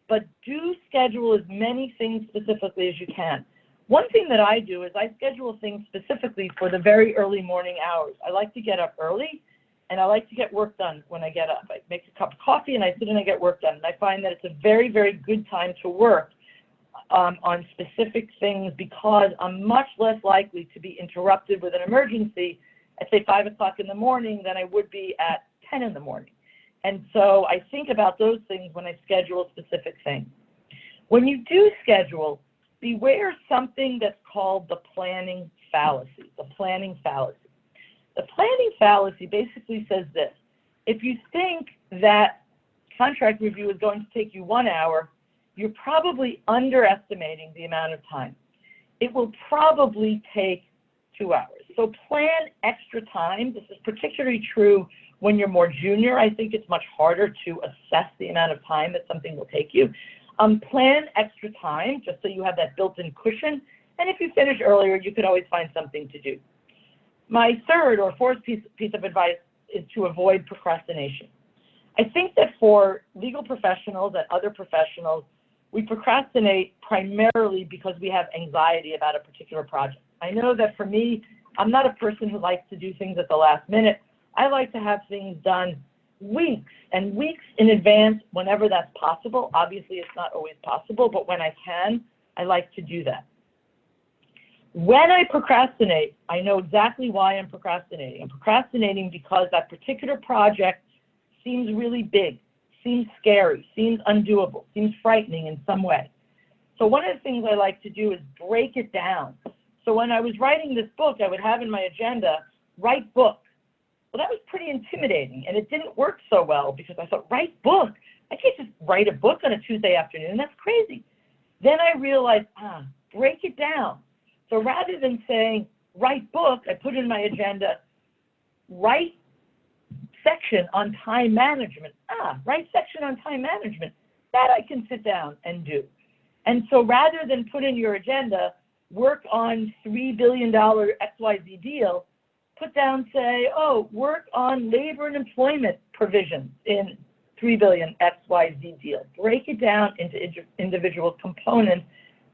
but do schedule as many things specifically as you can. One thing that I do is I schedule things specifically for the very early morning hours. I like to get up early, and I like to get work done when I get up. I make a cup of coffee, and I sit and I get work done. And I find that it's a very, very good time to work on specific things because I'm much less likely to be interrupted with an emergency at, say, 5 o'clock in the morning than I would be at 10 in the morning. And so I think about those things when I schedule specific things. When you do schedule, beware something that's called the planning fallacy, the planning fallacy. The planning fallacy basically says this: if you think that contract review is going to take you 1 hour, you're probably underestimating the amount of time. It will probably take 2 hours. So plan extra time. This is particularly true when you're more junior. I think it's much harder to assess the amount of time that something will take you. Plan extra time, just so you have that built-in cushion. And if you finish earlier, you could always find something to do. My third or fourth piece of advice is to avoid procrastination. I think that for legal professionals and other professionals, we procrastinate primarily because we have anxiety about a particular project. I know that for me, I'm not a person who likes to do things at the last minute. I like to have things done weeks and weeks in advance whenever that's possible. Obviously, it's not always possible, but when I can, I like to do that. When I procrastinate, I know exactly why I'm procrastinating. I'm procrastinating because that particular project seems really big, seems scary, seems undoable, seems frightening in some way. So one of the things I like to do is break it down. So when I was writing this book, I would have in my agenda, write book. Well, that was pretty intimidating, and it didn't work so well because I thought, write book? I can't just write a book on a Tuesday afternoon. That's crazy. Then I realized, break it down. So rather than saying, write book, I put in my agenda, write section on time management. Write section on time management. That I can sit down and do. And so rather than put in your agenda, work on $3 billion XYZ deal, put down, say, work on labor and employment provisions in $3 billion XYZ deal. Break it down into individual components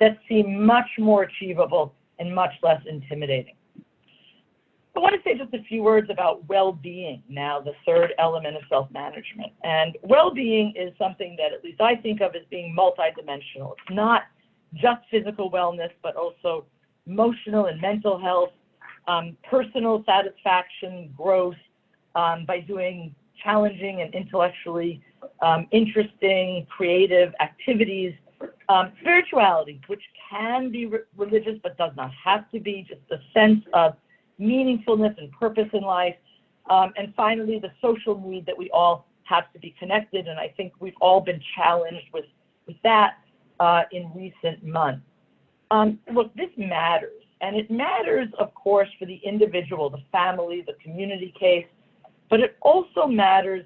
that seem much more achievable and much less intimidating. I want to say just a few words about well-being now, the third element of self-management. And well-being is something that at least I think of as being multidimensional. It's not just physical wellness, but also emotional and mental health, personal satisfaction, growth by doing challenging and intellectually interesting, creative activities, spirituality, which can be religious but does not have to be, just a sense of meaningfulness and purpose in life, and finally the social need that we all have to be connected, and I think we've all been challenged with that in recent months. Look, this matters, and it matters, of course, for the individual, the family, the community case, but it also matters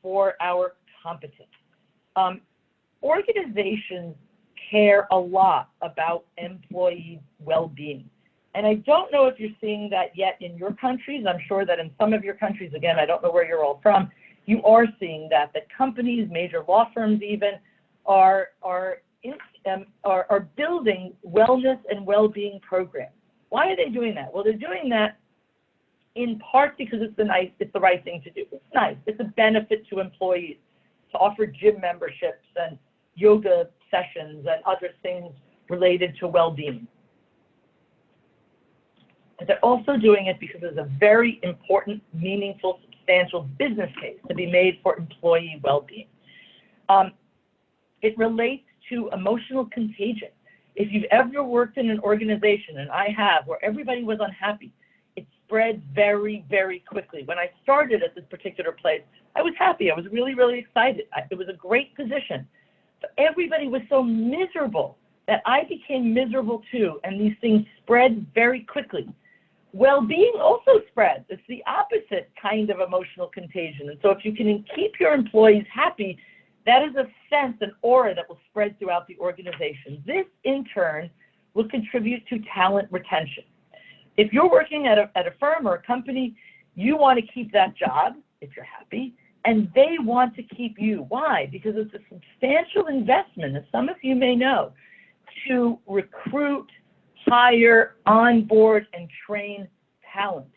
for our competence. Organizations care a lot about employee well-being. And I don't know if you're seeing that yet in your countries. I'm sure that in some of your countries, again, I don't know where you're all from, you are seeing that companies, major law firms even, are building wellness and well-being programs. Why are they doing that? Well, they're doing that in part because it's the right thing to do. It's nice. It's a benefit to employees to offer gym memberships and yoga sessions and other things related to well-being. But they're also doing it because there's a very important, meaningful, substantial business case to be made for employee well-being. It relates to emotional contagion. If you've ever worked in an organization, and I have, where everybody was unhappy, it spread very, very quickly. When I started at this particular place, I was happy. I was really, really excited. It was a great position. But everybody was so miserable that I became miserable too, and these things spread very quickly. Well-being also spreads. It's the opposite kind of emotional contagion. And so if you can keep your employees happy, that is a sense, an aura that will spread throughout the organization. This, in turn, will contribute to talent retention. If you're working at a firm or a company, you want to keep that job, if you're happy, and they want to keep you. Why? Because it's a substantial investment, as some of you may know, to recruit, hire, onboard, and train talent.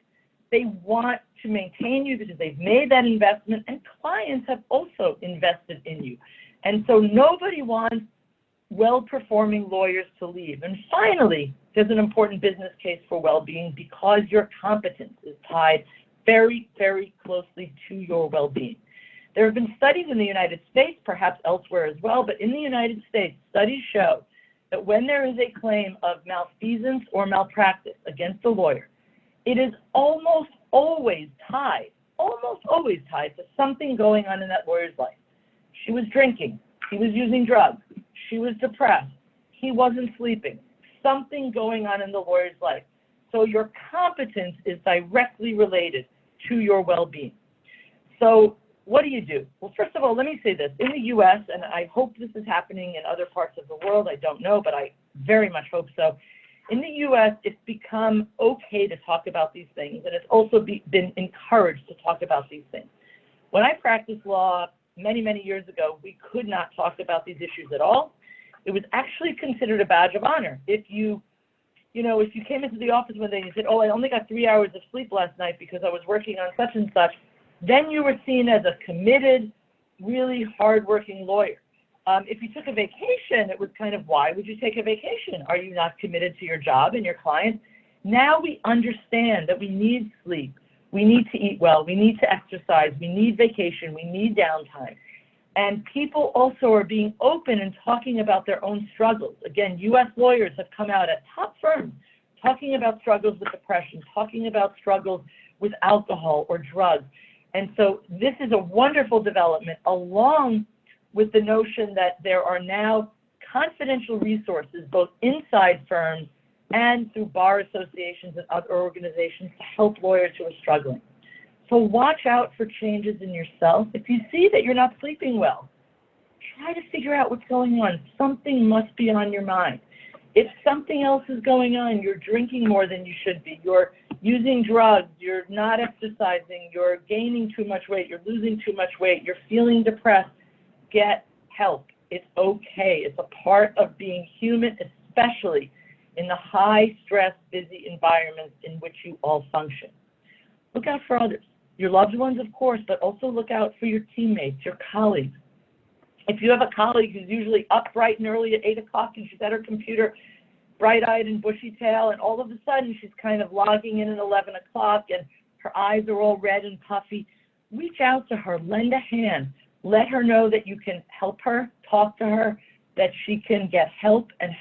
They want to maintain you because they've made that investment, and clients have also invested in you. And so nobody wants well-performing lawyers to leave. And finally, there's an important business case for well-being because your competence is tied very, very closely to your well-being. There have been studies in the United States, perhaps elsewhere as well, but in the United States, studies show that when there is a claim of malfeasance or malpractice against a lawyer, it is almost always tied to something going on in that lawyer's life. She was drinking, he was using drugs, she was depressed, he wasn't sleeping, something going on in the lawyer's life. So your competence is directly related to your well-being. So what do you do? Well, first of all, let me say this. In the U.S., and I hope this is happening in other parts of the world, I don't know, but I very much hope so. In the U.S., it's become okay to talk about these things, and it's also been encouraged to talk about these things. When I practiced law many, many years ago, we could not talk about these issues at all. It was actually considered a badge of honor. If you came into the office one day and you said, oh, I only got 3 hours of sleep last night because I was working on such and such, then you were seen as a committed, really hardworking lawyer. If you took a vacation, it was kind of, why would you take a vacation? Are you not committed to your job and your client? Now we understand that we need sleep. We need to eat well. We need to exercise. We need vacation. We need downtime. And people also are being open and talking about their own struggles. Again, U.S. lawyers have come out at top firms talking about struggles with depression, talking about struggles with alcohol or drugs. And so this is a wonderful development, along with the notion that there are now confidential resources, both inside firms and through bar associations and other organizations, to help lawyers who are struggling. So watch out for changes in yourself. If you see that you're not sleeping well, try to figure out what's going on. Something must be on your mind. If something else is going on, you're drinking more than you should be, you're using drugs, you're not exercising, you're gaining too much weight, you're losing too much weight, you're feeling depressed, get help. It's okay. It's a part of being human, especially in the high-stress, busy environments in which you all function. Look out for others, your loved ones, of course, but also look out for your teammates, your colleagues. If you have a colleague who's usually up bright and early at 8 o'clock and she's at her computer, bright-eyed and bushy-tailed, and all of a sudden she's kind of logging in at 11 o'clock and her eyes are all red and puffy, reach out to her, lend a hand. Let her know that you can help her, talk to her, that she can get help, and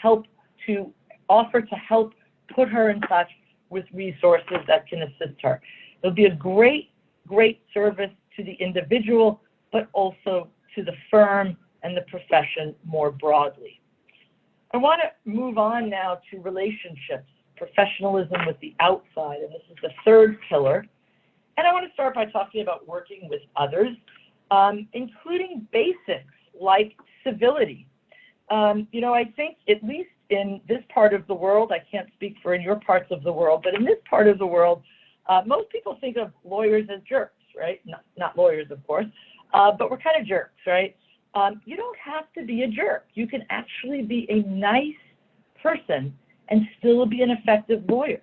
offer to help put her in touch with resources that can assist her. It'll be a great, great service to the individual, but also to the firm and the profession more broadly. I want to move on now to relationships, professionalism with the outside, and this is the third pillar. And I want to start by talking about working with others, including basics like civility. I think at least in this part of the world, I can't speak for in your parts of the world, but in this part of the world, most people think of lawyers as jerks, right? Not lawyers, of course, but we're kind of jerks, right? You don't have to be a jerk. You can actually be a nice person and still be an effective lawyer.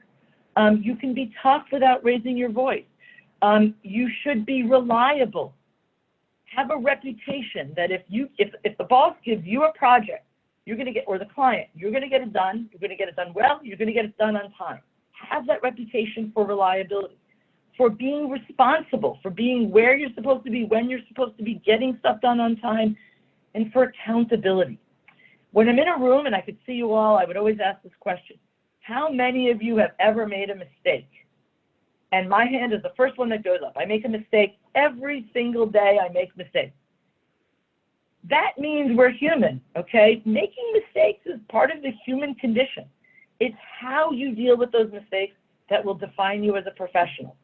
You can be tough without raising your voice. You should be reliable. Have a reputation that if the boss gives you a project, you're going to get, or the client, you're going to get it done. You're going to get it done well. You're going to get it done on time. Have that reputation for reliability, for being responsible, for being where you're supposed to be, when you're supposed to be, getting stuff done on time, and for accountability. When I'm in a room and I could see you all, I would always ask this question: how many of you have ever made a mistake? And my hand is the first one that goes up. I make a mistake every single day. I make mistakes. That means we're human, okay? Making mistakes is part of the human condition. It's how you deal with those mistakes that will define you as a professional.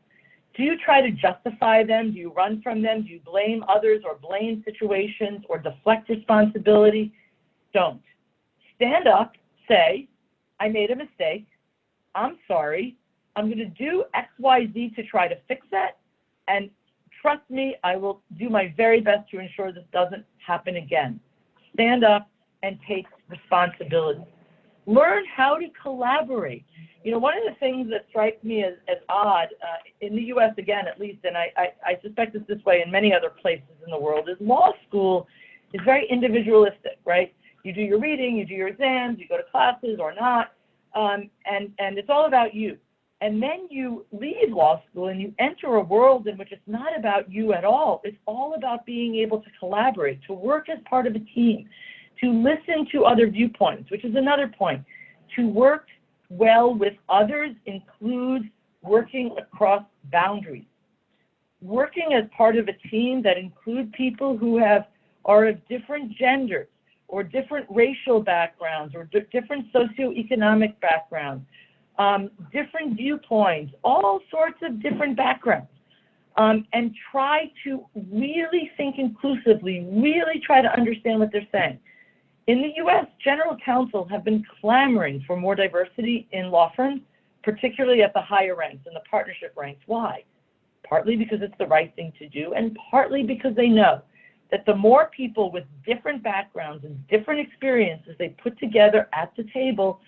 Do you try to justify them? Do you run from them? Do you blame others or blame situations or deflect responsibility? Don't. Stand up, say, I made a mistake, I'm sorry, I'm going to do X, Y, Z to try to fix that, and trust me, I will do my very best to ensure this doesn't happen again. Stand up and take responsibility. Learn how to collaborate. One of the things that strikes me as odd, in the U.S. again at least, and I suspect it's this way in many other places in the world, is law school is very individualistic, right? You do your reading, you do your exams, you go to classes or not, and it's all about you. And then you leave law school and you enter a world in which it's not about you at all. It's all about being able to collaborate, to work as part of a team, to listen to other viewpoints, which is another point. To work well with others includes working across boundaries. Working as part of a team that includes people who are of different genders or different racial backgrounds or different socioeconomic backgrounds, different viewpoints, all sorts of different backgrounds. and try to really think inclusively, really try to understand what they're saying. In the US, general counsel have been clamoring for more diversity in law firms, particularly at the higher ranks, in the partnership ranks. Why? Partly because it's the right thing to do, and partly because they know that the more people with different backgrounds and different experiences they put together at the table,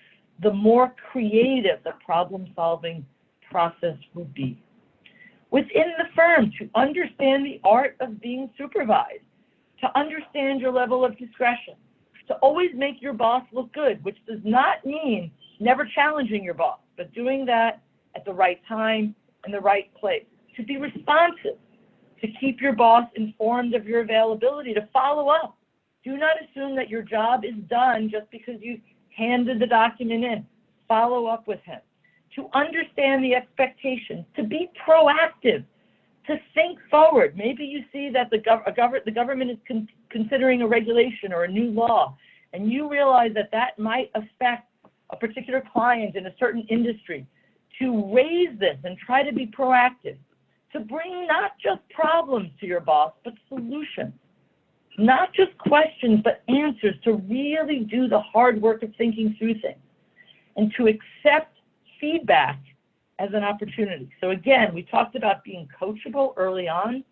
the more creative the problem-solving process will be. Within the firm, to understand the art of being supervised, to understand your level of discretion, to always make your boss look good, which does not mean never challenging your boss, but doing that at the right time and the right place. To be responsive, to keep your boss informed of your availability, to follow up. Do not assume that your job is done just because you handed the document in. Follow up with him. To understand the expectations, to be proactive, to think forward. Maybe you see that the government is considering a regulation or a new law, and you realize that that might affect a particular client in a certain industry. To raise this and try to be proactive, to bring not just problems to your boss, but solutions. Not just questions, but answers, to really do the hard work of thinking through things, and to accept feedback as an opportunity. So again, we talked about being coachable early on.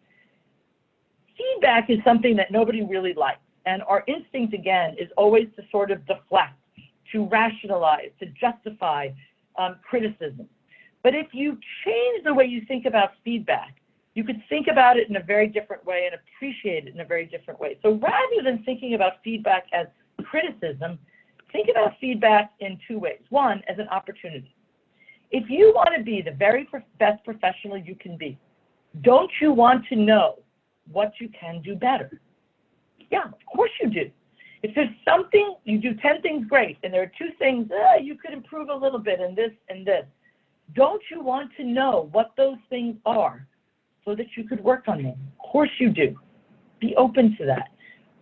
Feedback is something that nobody really likes, and our instinct, again, is always to sort of deflect, to rationalize, to justify criticism. But if you change the way you think about feedback, you could think about it in a very different way and appreciate it in a very different way. So rather than thinking about feedback as criticism, think about feedback in two ways. One, as an opportunity. If you want to be the very best professional you can be, don't you want to know what you can do better? Yeah, of course you do. If there's something, you do 10 things great, and there are 2 things you could improve a little bit in this and this. Don't you want to know what those things are so that you could work on them? Of course you do. Be open to that.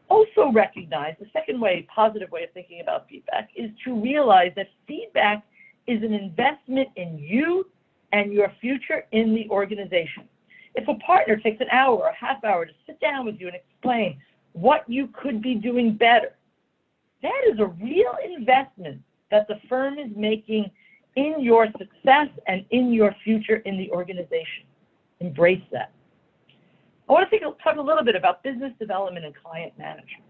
Also recognize, the second way, positive way of thinking about feedback, is to realize that feedback is an investment in you and your future in the organization. If a partner takes an hour or a half hour to sit down with you and explain what you could be doing better, that is a real investment that the firm is making in your success and in your future in the organization. Embrace that. I want to talk a little bit about business development and client management.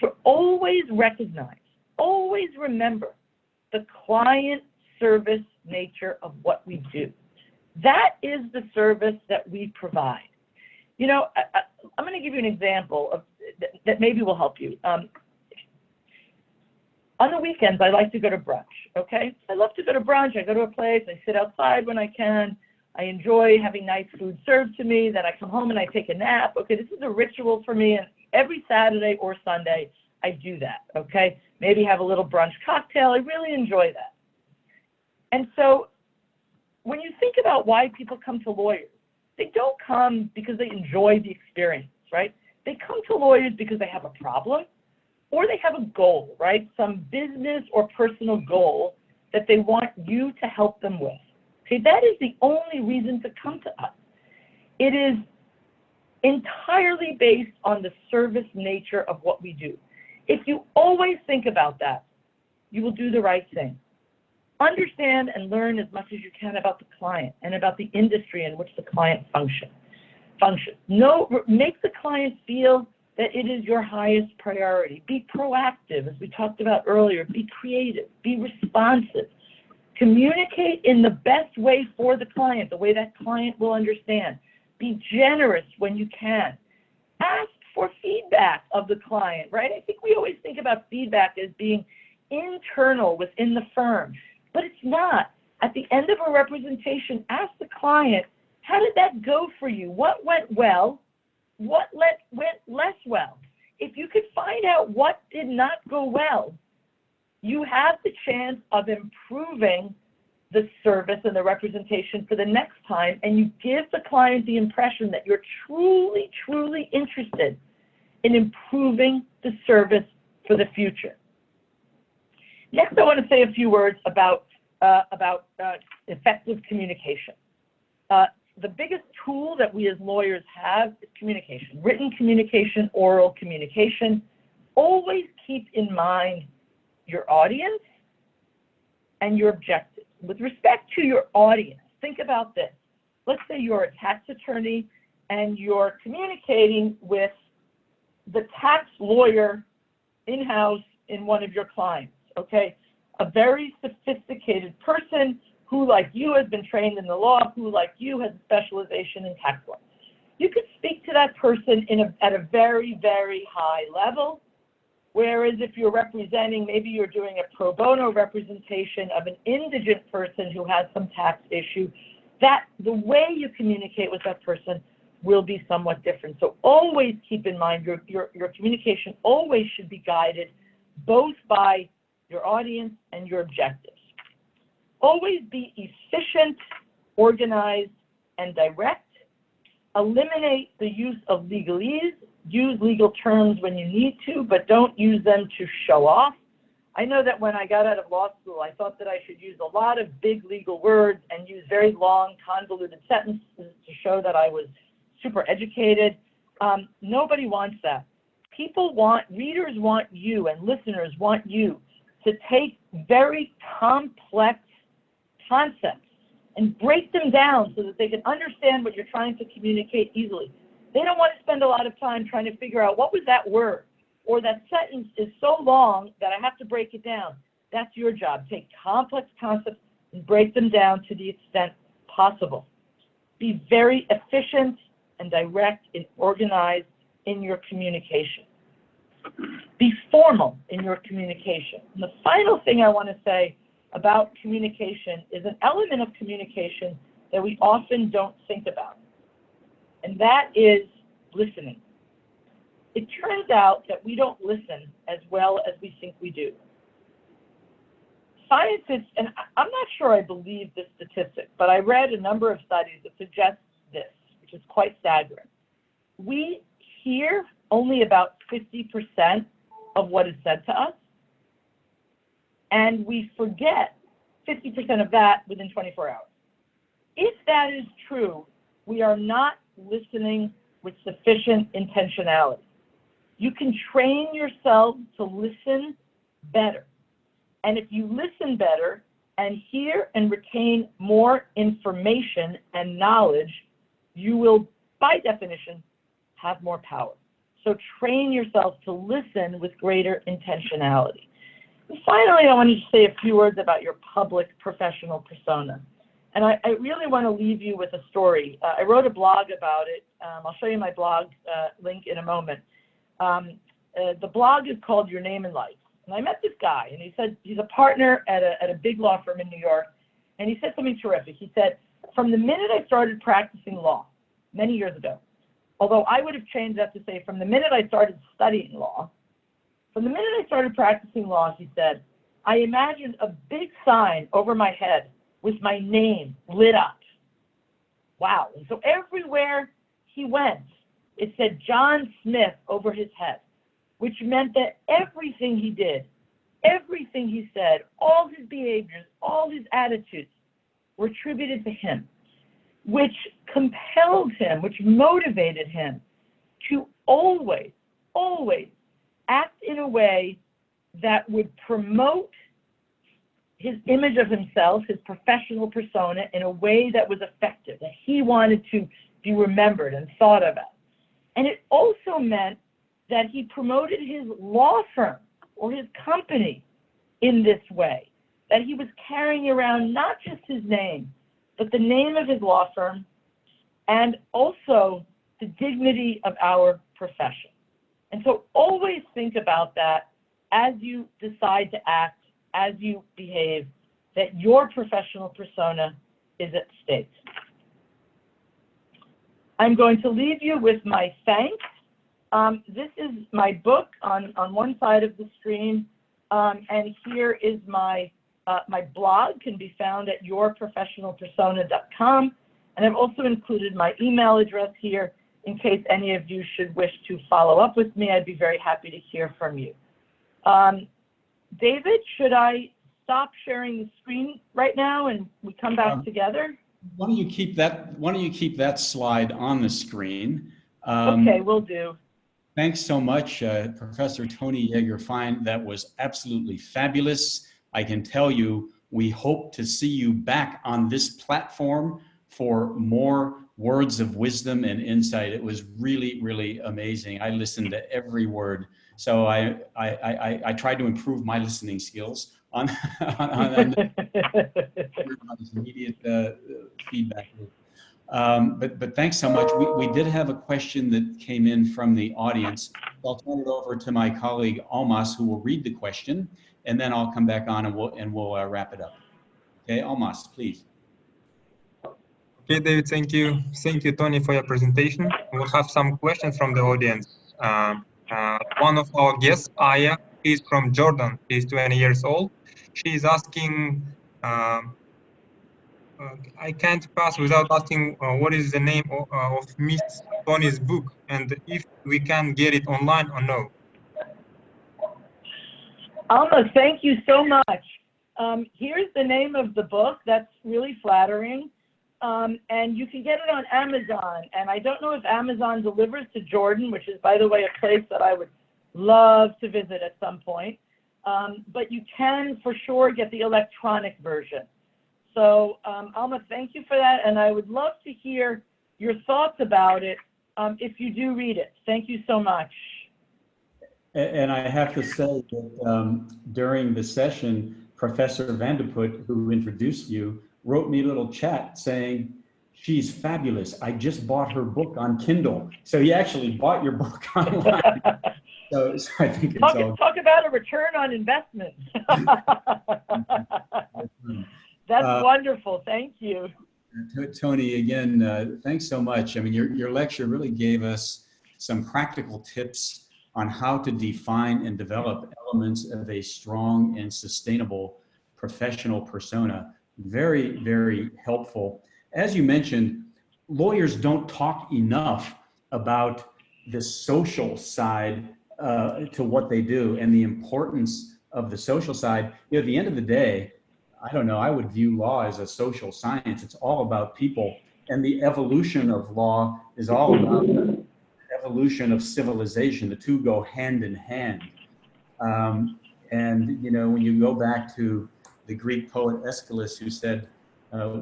To always recognize, always remember the client service nature of what we do. That is the service that we provide. You know, I'm going to give you an example of that maybe will help you. On the weekends, I like to go to brunch, okay? I love to go to brunch. I go to a place, I sit outside when I can. I enjoy having nice food served to me. Then I come home and I take a nap. Okay, this is a ritual for me, and every Saturday or Sunday, I do that, okay? Maybe have a little brunch cocktail. I really enjoy that. And so when you think about why people come to lawyers, they don't come because they enjoy the experience, right? They come to lawyers because they have a problem or they have a goal, right? Some business or personal goal that they want you to help them with. Okay, that is the only reason to come to us. It is entirely based on the service nature of what we do. If you always think about that, you will do the right thing. Understand and learn as much as you can about the client and about the industry in which the client functions. Make the client feel that it is your highest priority. Be proactive, as we talked about earlier. Be creative. Be responsive. Communicate in the best way for the client, the way that client will understand. Be generous when you can. Ask for feedback of the client, right? I think we always think about feedback as being internal within the firm, but it's not. At the end of a representation, ask the client, how did that go for you? What went well? What went less well? If you could find out what did not go well, you have the chance of improving the service and the representation for the next time, and you give the client the impression that you're truly, truly interested in improving the service for the future. Next, I want to say a few words about effective communication. the biggest tool that we as lawyers have is communication, written communication, oral communication. Always keep in mind your audience and your objectives. With respect to your audience, think about this. Let's say you're a tax attorney and you're communicating with the tax lawyer in-house in one of your clients, okay? A very sophisticated person who, like you, has been trained in the law, who, like you, has a specialization in tax law. You could speak to that person at a very, very high level, whereas if you're representing, maybe you're doing a pro bono representation of an indigent person who has some tax issue, that the way you communicate with that person will be somewhat different. So always keep in mind your communication always should be guided both by your audience and your objectives. Always be efficient, organized, and direct. Eliminate the use of legalese. Use legal terms when you need to, but don't use them to show off. I know that when I got out of law school, I thought that I should use a lot of big legal words and use very long, convoluted sentences to show that I was super educated. Nobody wants that. Readers want you, and listeners want you to take very complex concepts and break them down so that they can understand what you're trying to communicate easily. They don't want to spend a lot of time trying to figure out what was that word, or that sentence is so long that I have to break it down. That's your job. Take complex concepts and break them down to the extent possible. Be very efficient and direct and organized in your communication. Be formal in your communication. And the final thing I want to say about communication is an element of communication that we often don't think about, and that is listening. It turns out that we don't listen as well as we think we do. Scientists, and I'm not sure I believe this statistic, but I read a number of studies that suggest this, which is quite staggering. We hear only about 50% of what is said to us, and we forget 50% of that within 24 hours. If that is true, we are not listening with sufficient intentionality. You can train yourself to listen better. And if you listen better and hear and retain more information and knowledge, you will, by definition, have more power. So train yourself to listen with greater intentionality. And finally, I wanted to say a few words about your public professional persona. And I really want to leave you with a story. I wrote a blog about it. I'll show you my blog link in a moment. The blog is called Your Name in Life. And I met this guy, and he said he's a partner at a big law firm in New York. And he said something terrific. He said, from the minute I started practicing law many years ago, although I would have changed that to say from the minute I started studying law, from the minute I started practicing law, he said, I imagined a big sign over my head with my name lit up. Wow. And so everywhere he went, it said John Smith over his head, which meant that everything he did, everything he said, all his behaviors, all his attitudes were attributed to him, which compelled him, which motivated him to always, always act in a way that would promote his image of himself, his professional persona, in a way that was effective, that he wanted to be remembered and thought about. And it also meant that he promoted his law firm or his company in this way, that he was carrying around not just his name, but the name of his law firm and also the dignity of our profession. And so always think about that as you decide to act, as you behave, that your professional persona is at stake. I'm going to leave you with my thanks. This is my book on one side of the screen, and here is my blog, can be found at yourprofessionalpersona.com, and I've also included my email address here in case any of you should wish to follow up with me. I'd be very happy to hear from you. David, should I stop sharing the screen right now and we come back together? Why don't you keep that slide on the screen? Okay, will do. Thanks so much, Professor Toni Jaeger-Fine. That was absolutely fabulous. I can tell you, we hope to see you back on this platform for more words of wisdom and insight. It was really, really amazing. I listened to every word. So I tried to improve my listening skills on everybody's immediate feedback. But thanks so much. We did have a question that came in from the audience. I'll turn it over to my colleague Almas, who will read the question, and then I'll come back on and we'll wrap it up. Okay, Almas, please. Okay, David, thank you. Thank you, Toni, for your presentation. We'll have some questions from the audience. One of our guests, Aya, is from Jordan. She's 20 years old. She's asking, I can't pass without asking what is the name of Miss Toni's book, and if we can get it online or no. Alma, thank you so much. Here's the name of the book. That's really flattering. And you can get it on Amazon. And I don't know if Amazon delivers to Jordan, which is, by the way, a place that I would love to visit at some point. But you can for sure get the electronic version. So Alma, thank you for that. And I would love to hear your thoughts about it if you do read it. Thank you so much. And I have to say that during the session, Professor Vanderput, who introduced you, wrote me a little chat saying, she's fabulous. I just bought her book on Kindle. So he actually bought your book online. So I think it's talk about a return on investment. That's wonderful. Thank you. Toni, again, thanks so much. I mean, your lecture really gave us some practical tips on how to define and develop elements of a strong and sustainable professional persona. Very, very helpful. As you mentioned, lawyers don't talk enough about the social side to what they do and the importance of the social side. You know, at the end of the day, I don't know, I would view law as a social science. It's all about people. And the evolution of law is all about the evolution of civilization. The two go hand in hand. And, you know, when you go back to the Greek poet Aeschylus, who said,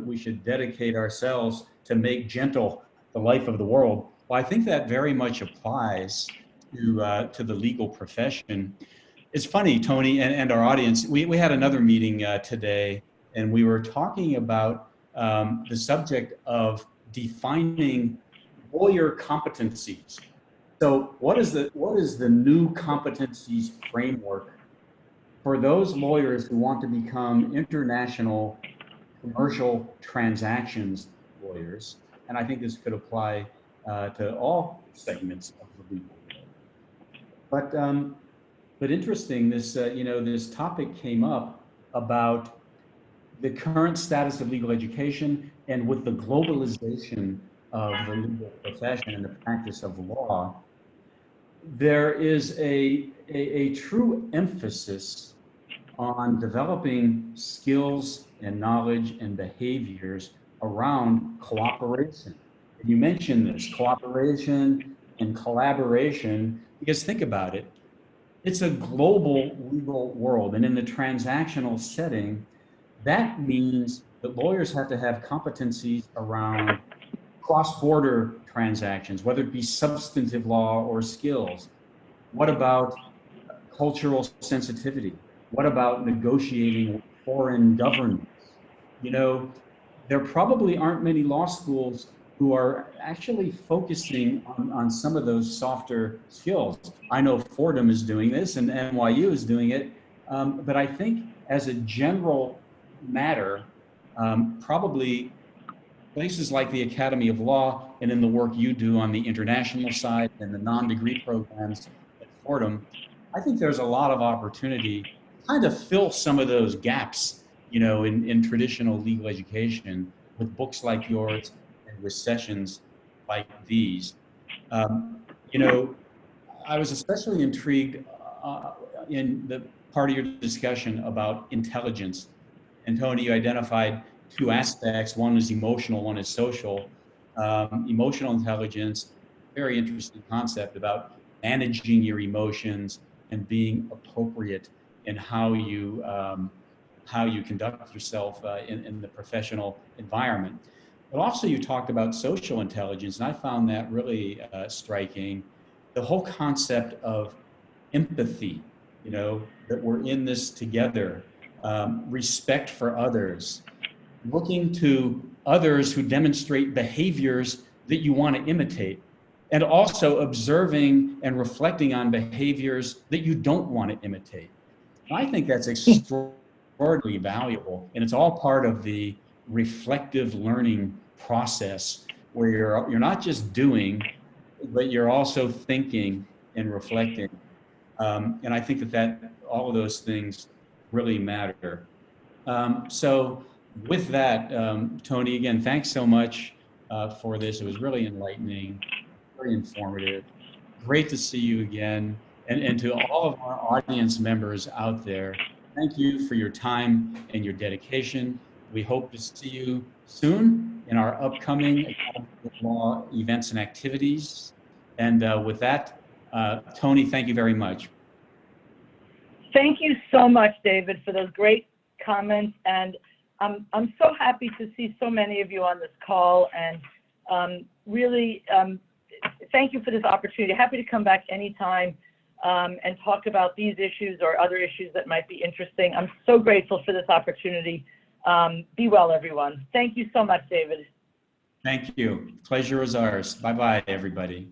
we should dedicate ourselves to make gentle the life of the world. Well, I think that very much applies to the legal profession. It's funny, Toni, and our audience, we had another meeting today, and we were talking about the subject of defining lawyer competencies. So what is the new competencies framework for those lawyers who want to become international commercial transactions lawyers? And I think this could apply to all segments of the legal world. But interesting, this this topic came up about the current status of legal education, and with the globalization of the legal profession and the practice of law, there is a true emphasis on developing skills and knowledge and behaviors around cooperation. And you mentioned this, cooperation and collaboration, because think about it, it's a global legal world. And in the transactional setting, that means that lawyers have to have competencies around cross-border transactions, whether it be substantive law or skills. What about cultural sensitivity? What about negotiating with foreign governments? You know, there probably aren't many law schools who are actually focusing on some of those softer skills. I know Fordham is doing this and NYU is doing it, but I think as a general matter, probably places like the Academy of Law and in the work you do on the international side and the non-degree programs at Fordham, I think there's a lot of opportunity to kind of fill some of those gaps, you know, in traditional legal education with books like yours and with sessions like these. You know, I was especially intrigued in the part of your discussion about intelligence. And Toni, you identified two aspects. One is emotional, one is social. Emotional intelligence, very interesting concept about managing your emotions and being appropriate in how you conduct yourself in the professional environment. But also you talked about social intelligence, and I found that really striking. The whole concept of empathy, you know, that we're in this together, respect for others, looking to others who demonstrate behaviors that you want to imitate, and also observing and reflecting on behaviors that you don't want to imitate. I think that's extraordinarily valuable, and it's all part of the reflective learning process where you're not just doing, but you're also thinking and reflecting. And I think that all of those things really matter. So with that, Toni, again, thanks so much for this. It was really enlightening, very informative. Great to see you again. And to all of our audience members out there, thank you for your time and your dedication. We hope to see you soon in our upcoming Academy of Law events and activities. And with that, Toni, thank you very much. Thank you so much, David, for those great comments. And I'm so happy to see so many of you on this call, and really thank you for this opportunity. Happy to come back anytime and talk about these issues or other issues that might be interesting. I'm so grateful for this opportunity. Be well, everyone. Thank you so much, David. Thank you. Pleasure is ours. Bye-bye, everybody.